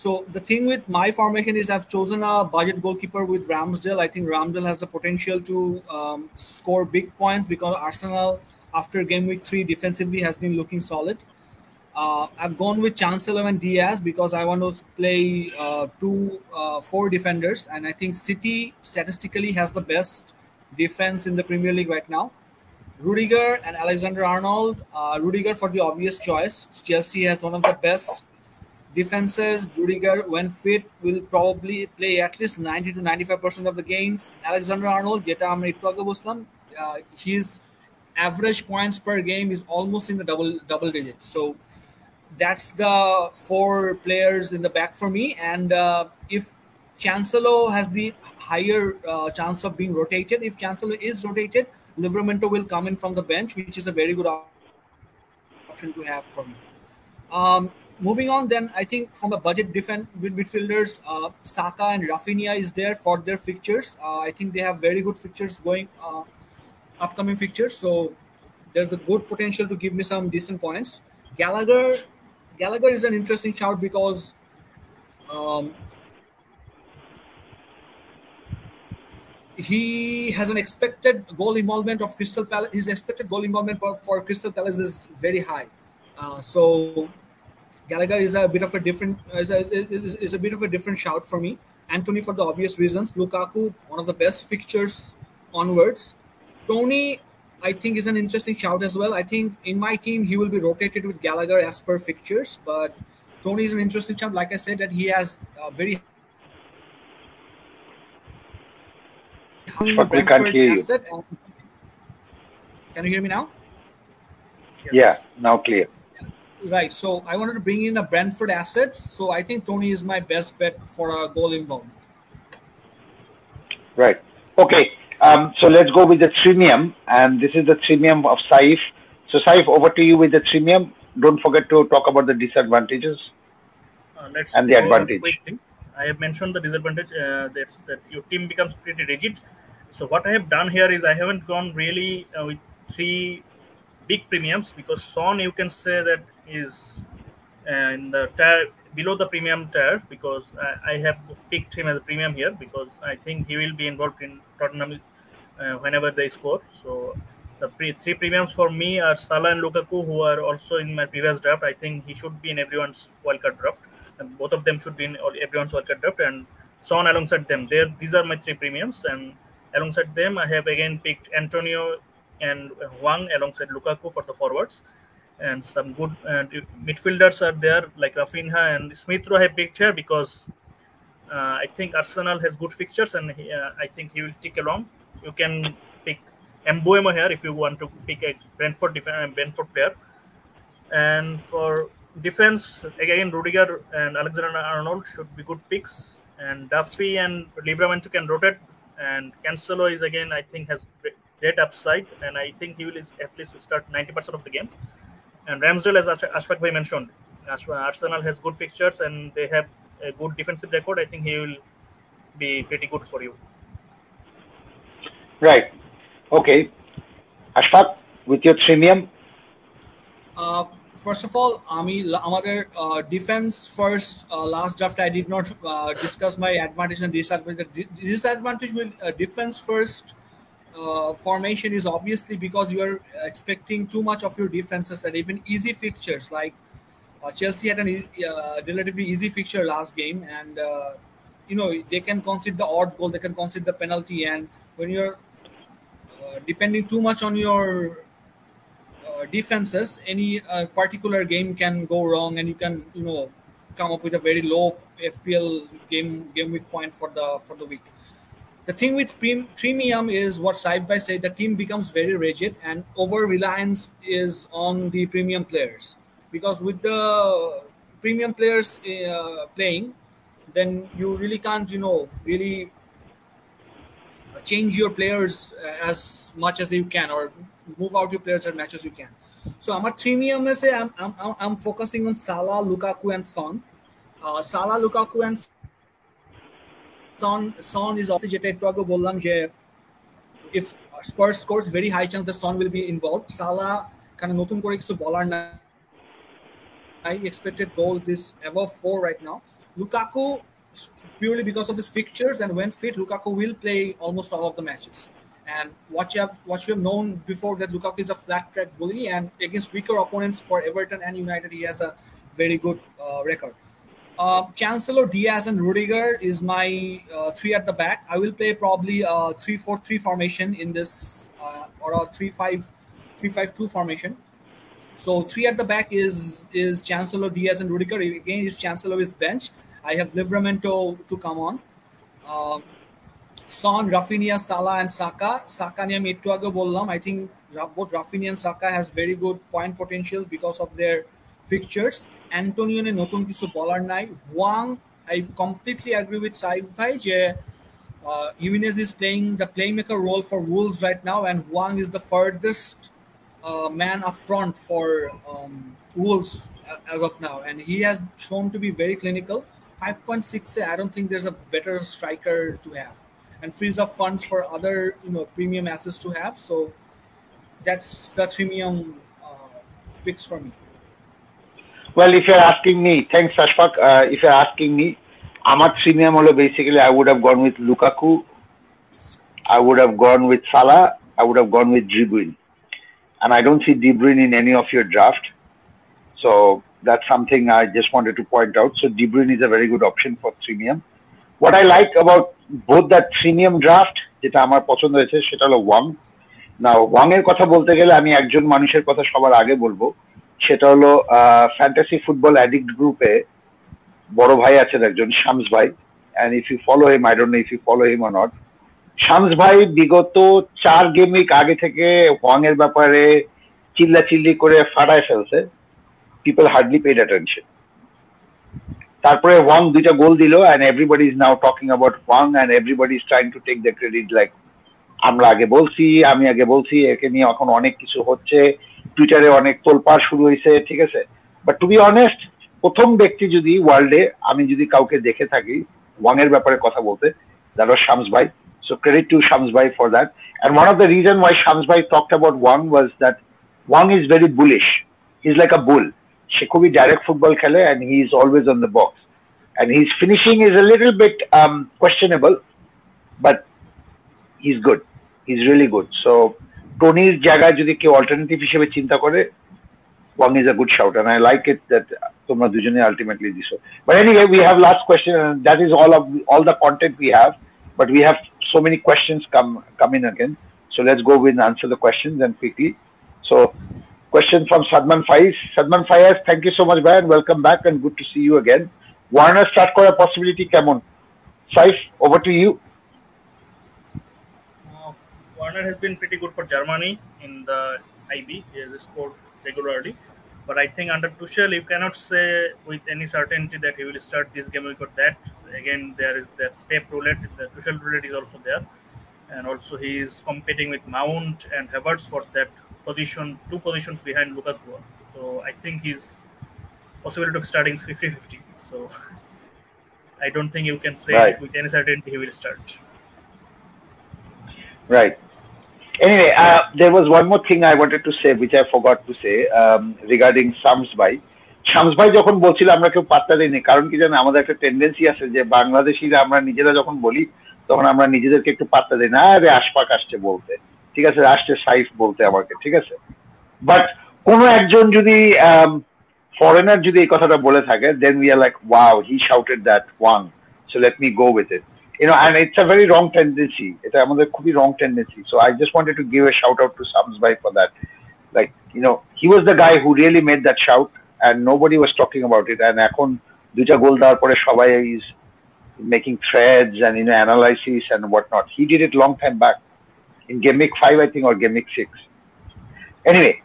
So the thing with my formation is I've chosen a budget goalkeeper with Ramsdale. I think Ramsdale has the potential to score big points, because Arsenal, after game week 3, defensively has been looking solid. I've gone with Cancelo and Diaz because I want to play 4 defenders, and I think City statistically has the best defense in the Premier League right now. Rudiger and Alexander-Arnold. Rudiger for the obvious choice. Chelsea has one of the best defenses. Rudiger, when fit, will probably play at least 90 to 95% of the games. Alexander-Arnold, যেটা আমরা একটু আগে বলছিলাম, his average points per game is almost in the double digits. So that's the 4 players in the back for me. And if Cancelo has the higher chance of being rotated, if Cancelo is rotated, Livramento will come in from the bench, which is a very good option to have for me. Moving on, then I think from the budget midfielders, Saka and Rafinha is there for their fixtures. I think they have very good fixtures going, upcoming fixtures. So there's the good potential to give me some decent points. Gallagher is an interesting shout because he has an expected goal involvement of Crystal Palace. His expected goal involvement for Crystal Palace is very high. So Gallagher is a bit of a different shout for me. Anthony for the obvious reasons. Lukaku, one of the best fixtures onwards. Tony, I think, is an interesting shout as well. I think in my team he will be rotated with Gallagher as per fixtures, but Tony is an interesting shout. Like I said, that he has very We can't hear you. Can you hear me now? Yes. Yeah, now clear. Right. So I wanted to bring in a Brentford asset. So I think Tony is my best bet for a goal involvement. Right. Okay. So let's go with the premium, and this is the premium of Saif. So Saif, over to you with the premium. Don't forget to talk about the disadvantages and the advantage. I have mentioned the disadvantage. That's that your team becomes pretty rigid. So what I have done here is I haven't gone really with 3 big premiums, because Son, you can say that is in the tier below the premium tier, because I have picked him as a premium here because I think he will be involved in Tottenham whenever they score. So the 3 premiums for me are Salah and Lukaku, who are also in my previous draft. I think he should be in everyone's wildcard draft, and both of them should be in everyone's wildcard draft, and Son alongside them. These are my 3 premiums, and alongside them I have again picked Antonio and Hwang alongside Lukaku for the forwards, and some good midfielders are there like Rafinha and Smith Rowe I have picked here because I think Arsenal has good fixtures, and I think he will tick along. You can pick Mbuemo here if you want to pick a Brentford player. And for defense, again, Rudiger and Alexander-Arnold should be good picks. And Duffy and Livramento can rotate. And Cancelo is, again, I think, has great upside. And I think he will at least start 90% of the game. And Ramsdale, as Ashfaq Bhai mentioned, Arsenal has good fixtures and they have a good defensive record. I think he will be pretty good for you. Right. Okay. Ashfaq, with your premium? First of all, আমাদের defense first. Last draft, I did not discuss my advantage and disadvantage. The disadvantage with defense first formation is obviously because you are expecting too much of your defenses and even easy fixtures. Like Chelsea had a relatively easy fixture last game, and they can concede the odd goal, they can concede the penalty, and when you're depending too much on your defenses, any particular game can go wrong, and you can come up with a very low FPL game week point for the week. The thing with premium is what Saib said, the team becomes very rigid and over reliance is on the premium players, because with the premium players playing, then you really can't really change your players as much as you can, or move out your players as much as you can. So আমার premium say I'm focusing on Salah, Lukaku and Son. Salah, Lukaku and Son is obviously যেটা একটু আগে বললাম যে if Spurs scores, very high chance the Son will be involved. Salah kind of নতুন করে কিছু বলার না, expected goals is above 4 right now. Lukaku, purely because of his fixtures, and when fit, Lukaku will play almost all of the matches. And what you have known before, that Lukaku is a flat track bully, and against weaker opponents for Everton and United, he has a very good record. Chancellor, Diaz, and Rudiger is my 3 at the back. I will play probably a 3-4-3 formation in this, or a 3-5-2 formation. So 3 at the back is Chancellor, Diaz, and Rudiger. Again, if Chancellor is benched, I have Livramento to come on. Son, Rafinha, Salah, and Saka. Saka niye আমি একটু আগে বললাম. I think both Rafinha and Saka has very good point potential because of their fixtures. Antonio ne নতুন কিছু বলার নাই. Wang, I completely agree with Saif bhai যে Jimenez is playing the playmaker role for Wolves right now, and Wang is the furthest man up front for Wolves as of now, and he has shown to be very clinical. 5.6, I don't think there's a better striker to have, and frees up funds for other premium assets to have. So that's the premium picks for me. Well, if you're asking me, thanks Ashfaq. If you're asking me, আমার premium holo basically I would have gone with Lukaku, I would have gone with Salah, I would have gone with De Bruyne, and I don't see De Bruyne in any of your draft. So that's something I just wanted to point out. So De Bruyne is a very good option for premium. What I like about both that premium draft, যেটা আমার পছন্দ হয়েছে, সেটা হলো Wang. নাও Wang এর কথা বলতে গেলে আমি একজন মানুষের কথা সবার আগে বলবো, সেটা হলো ফ্যান্টাসি ফুটবল অ্যাডিক্ট গ্রুপে বড় ভাই আছেন একজন, শামস ভাই, and if you follow him, I don't know if you follow him or not. Shams ভাই বিগত 4 গেম উইক আগে থেকে ওয়াং এর ব্যাপারে চিল্লাচিল্লি করে ফাটায় ফেলছে। People hardly paid attention. তারপরে ওয়াং 2টা গোল দিল, and everybody is now talking about Wang, and everybody is trying to take the credit, like আমরা আগে বলছি, আমি আগে বলছি, একে নিয়ে এখন অনেক কিছু হচ্ছে, টুইটারে অনেক তোলপাড় শুরু হয়েছে, ঠিক আছে। বাট টু বি অনেস্ট, প্রথম ব্যক্তি যদি ওয়ার্ল্ডে আমি যদি কাউকে দেখে থাকি ওয়াং এর ব্যাপারে কথা বলতে, that was Shams bhai. So credit to Shams bhai for that. And one of the reason why Shams bhai talked about Wang was that Wang is very bullish. He's like a bull. সে খুবই direct football খেলে, and he is always on the box, and his finishing is a little bit questionable, but he's good, he's really good. So Tony's জায়গায় যদি কেউ alternative হিসেবে চিন্তা করে, Wang is a good shout, and I like it that তোমরা দুজনে ultimately দিছো. But anyway, we have last question, and that is all the content we have, but we have so many questions come in again, so let's go with and answer the questions and quickly. So question from Sadman Faiz. Sadman Faiz, thank you so much, bhai, and welcome back, and good to see you again. Warner start করার possibility কেমন? Saif, over to you. Warner has been pretty good for Germany in the IB. He has scored regularly. But I think under Tuchel, you cannot say with any certainty that he will start this game because that again there is that Pep roulette, the Tuchel roulette is also there, and also he is competing with Mount and Havertz for that position, 2 positions behind Lukaku. So I think his possibility of starting is 50-50. So I don't think you can say with any certainty he will start. Right. Anyway, there was one more thing I wanted to say, which I forgot to say regarding Shams Bhai. Shams Bhai যখন বলছিল আমরা কেউ পাত্তা দিইনি, কারণ কি জানেন, আমাদের একটা টেন্ডেন্সি আছে যে বাংলাদেশিরা আমরা নিজেরা যখন বলি তখন আমরা নিজেদেরকে একটু পাত্তা দিই না, আরে আশফাক আসছে বলতে, ঠিক আছে, আসছে সাইফ বলতে আমাকে, ঠিক আছে। বাট কোনো একজন যদি ফরেনার যদি এই কথাটা বলে থাকে, then we are like wow, he shouted that one, so let me go with it. You know, and it's a very wrong tendency. It's a very wrong tendency. So I just wanted to give a shout out to Shams Bhai for that. Like, you know, he was the guy who really made that shout, and nobody was talking about it. And এখন দুইটা গোল দেওয়ার পরে সবাই is making threads and, you know, analysis and whatnot. He did it long time back in Game Week 5, I think, or Game Week 6. Anyway,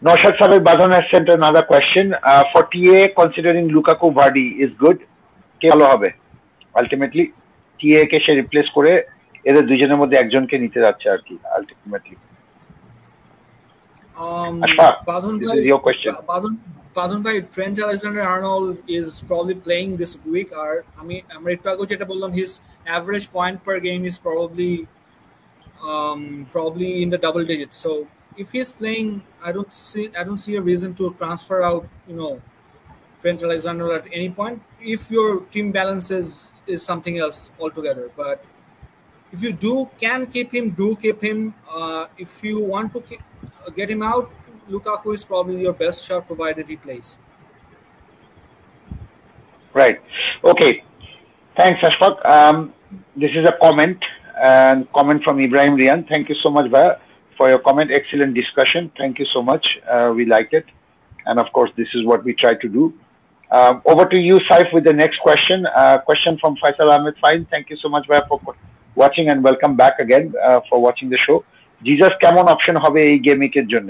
Naushad Sabir Badhan has sent another question. For TA, considering Lukaku Vardy is good, ভালো হবে ultimately TA কে সে replace করে এদের দুজনের মধ্যে একজনকে নিতে যাচ্ছে আর কি আলটিমেটলি। বাদন ভাই, Trent Alexander-Arnold is probably playing this week, আর আমরা একটু আগে যেটা বললাম, his average point per game is probably in the double digits. So if he's playing, I don't see a reason to transfer out, you know, Trent Alexander at any point if your team balance is something else altogether. But if you can keep him, do keep him. If you want to get him out, Lukaku is probably your best shot provided he plays. Right. Okay. Thanks, Ashfaq. This is a comment from Ibrahim Rian. Thank you so much, Bhaiya, for your comment. Excellent discussion. Thank you so much. We liked it. And of course, this is what we try to do. Over to you, Saif, with the next question. Question from Faisal Ahmed Fine. Thank you so much, Bhaiya, for watching, and welcome back again for watching the show. Jesus, কেমন option হবে এই গেমিকের জন্য?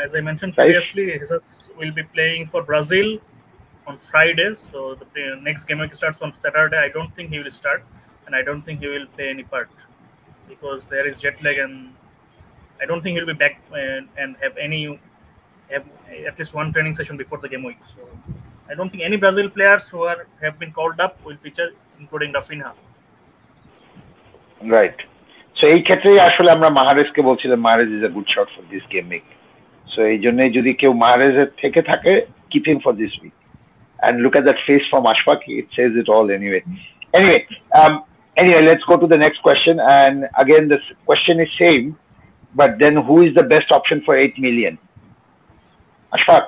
As I mentioned previously, Jesus will be playing for Brazil on Friday. So the next game starts on Saturday. I don't think he will start, and I don't think he will play any part because there is jet lag, and I don't think he will be back and have at least one training session before the game week. So I don't think any Brazil players who have been called up will feature, including Rafinha. Right. So এই ক্ষেত্রে আসলে আমরা মাহারেজকে বলছিলাম মাহারেজ is a good shot for this game week. So এই জন্য যদি কেউ মাহারেজের থেকে থাকে, keep him for this week. And look at that face from Ashfaq, it says it all anyway. Anyway, let's go to the next question. And again, this question is same, but then who is the best option for 8 million? Ashfaq.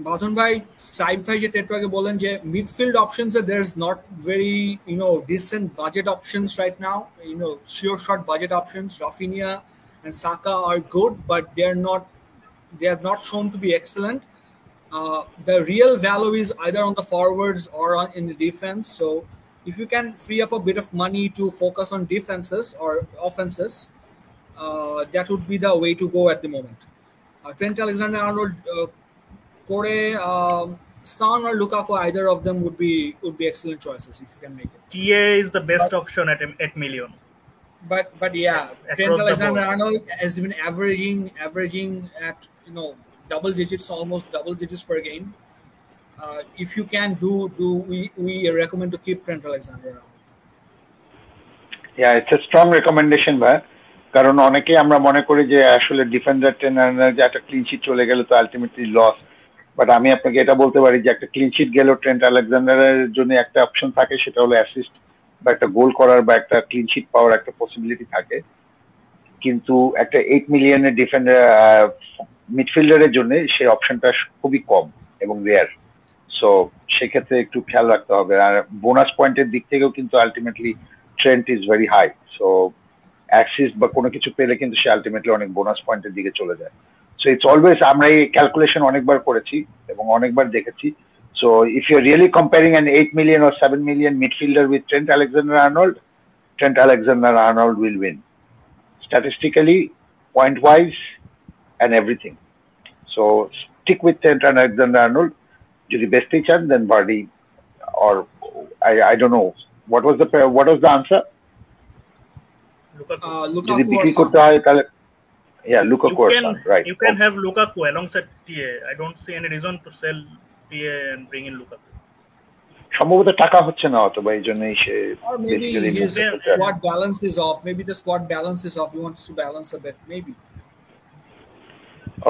বাদন ভাই, সাইফ ভাই যেটা একটু আগে বলেন যে midfield options there's not very, you know, decent budget options right now. You know, sure shot budget options. Rafinha and Saka are good, but they are not shown to be excellent. The real value is either on the forwards or in the defense. So if you can free up a bit of money to focus on defenses or offenses, that would be the way to go at the moment. Trent Alexander-Arnold, Kore, Son or Lukaku, either of them would be excellent choices if you can make it. TA is the best option at 8 million. But yeah, Trent Alexander-Arnold has been averaging at, you know, almost double digits per game. If you can we recommend to keep Trent Alexander-Arnold. Yeah, it's a strong recommendation, bhai. কারণ অনেকে আমরা মনে করি যে আসলে defender trainer যে একটা clean sheet চলে গেলে তো আলটিমেটলি লস, বাট আমি আপনাকে এটা বলতে পারি যে একটা ক্লিন শিট গেলেও ট্রেন্ট আলেকজান্ডারের জন্য একটা অপশন থাকে, সেটা হলো অ্যাসিস্ট বা একটা গোল করার বা একটা ক্লিন শিট পাওয়ার একটা পসিবিলিটি থাকে। কিন্তু একটা 8 মিলিয়নের ডিফেন্ডার মিডফিল্ডারের জন্য সেই অপশনটা খুবই কম এবং রেয়ার। সো সেক্ষেত্রে একটু খেয়াল রাখতে হবে। আর বোনাস পয়েন্টের দিক থেকেও কিন্তু ultimately Trent is very high. So assist বা কোনো কিছু পেলে কিন্তু সে আলটিমেটলি অনেক বোনাস পয়েন্টের দিকে চলে যায়। সো ইটস অলওয়েজ, আমরা এই ক্যালকুলেশন অনেকবার করেছি এবং অনেকবার দেখেছি। So if you are really comparing an 8 million or 7 million midfielder with Trent Alexander-Arnold, Trent Alexander-Arnold will win statistically, point-wise, and everything. So stick with Trent Alexander-Arnold. যদি বেস্টই চান, then Vardy, or I don't know. What was the answer? Lukaku or Son. Yeah, Lukaku or Son, right. You can have Lukaku alongside TA. I don't see any reason to sell TA and bring in Lukaku. সম্ভবত টাকা হচ্ছে না অত, বা এই জন্যই সে or maybe his squad balance is off. Maybe the squad balance is off. He wants to balance a bit. Maybe.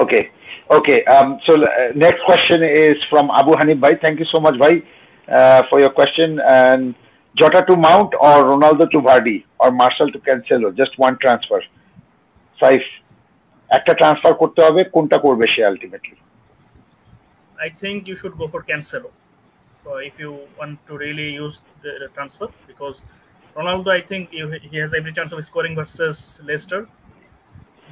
Okay. So next question is from Abu Hanif Bhai. Thank you so much, Bhai, for your question. And Jota to Mount or Ronaldo to Vardy or Martial to Cancelo? Just one transfer. Saif, একটা transfer করতে হবে, কোনটা করবে সে ultimately? I think you should go for Cancelo. If you want to really use the transfer, because Ronaldo, I think he has every chance of scoring versus Leicester.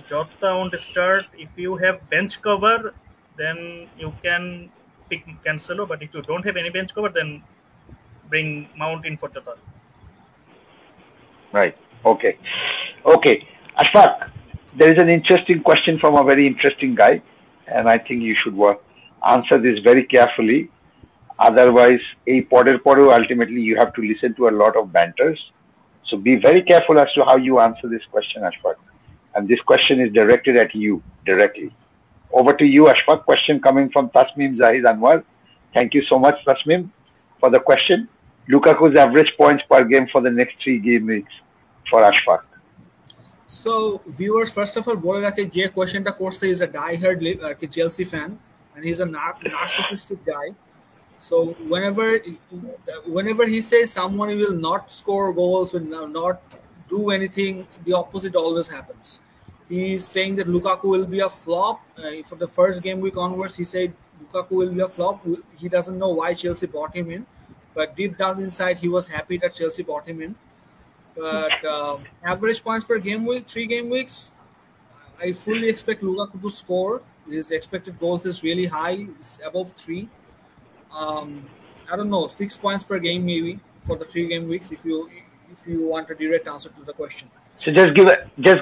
Jota won't start. If you have bench cover, then you can pick Cancelo. But if you don't have any bench cover, then bring Mount in for Jota. Right. Okay. Ashfaq, there is an interesting question from a very interesting guy, and I think you should answer this very carefully. Otherwise, ultimately you have to listen to a lot of banters. So be very careful as to how you answer this question, Ashfaq. And this question is directed at you directly. Over to you, Ashfaq. Question coming from Tasmim Zahid Anwar. Thank you so much, Tasmim, for the question. Lukaku's average points per game for the next 3 game weeks for Ashfaq. So, viewers, first of all, bole rakhe je question ta korse is a die-hard Chelsea fan, and he's a narcissistic guy. So whenever he says someone will not score goals, will not do anything, the opposite always happens. He's saying that Lukaku will be a flop. For the first game week onwards, he said Lukaku will be a flop. He doesn't know why Chelsea bought him in, but deep down inside, he was happy that Chelsea bought him in. But average points per game week, 3 game weeks, I fully expect Lukaku to score. His expected goals is really high, it's above 3. I don't know, 6 points per game maybe for the 3 game weeks if you want a direct answer to the question. So just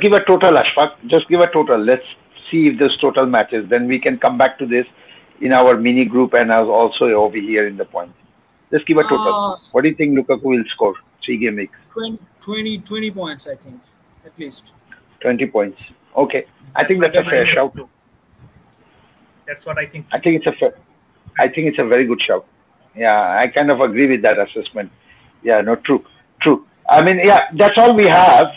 give a total, Ashfaq. Just give a total. Let's see if this total matches. Then we can come back to this in our mini group and also over here in the point. Just give a total. What do you think Lukaku will score 3 game weeks? 20 points, I think, at least. 20 points. Okay. I think that's a fair shout. That's what I think. I think it's a very good shout. Yeah, I kind of agree with that assessment. Yeah, no, true. I mean, yeah, that's all we have.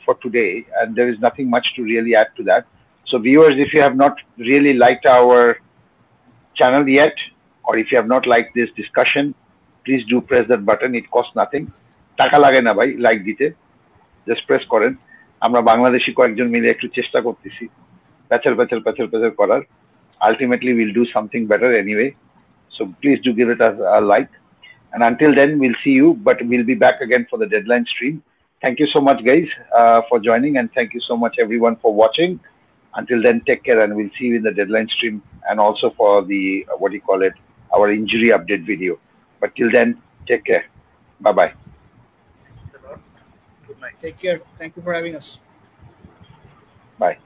For today, and there is nothing much to really add to that. So viewers, if you have not really liked our channel yet, or if you have not liked this discussion, please do press that button. It costs nothing. Taka lage na bhai, like dite. Just press koren. Amra Bangladeshi koekjon mile ekটু চেষ্টা করতেছি. Pachal korar. Ultimately, we'll do something better anyway. So please do give it a like. And until then, we'll see you, but we'll be back again for the deadline stream. Thank you so much, guys, for joining. And thank you so much, everyone, for watching. Until then, take care, and we'll see you in the deadline stream and also for the, our injury update video. But till then, take care. Bye-bye. Thanks a lot. Good night. Take care. Thank you for having us. Bye.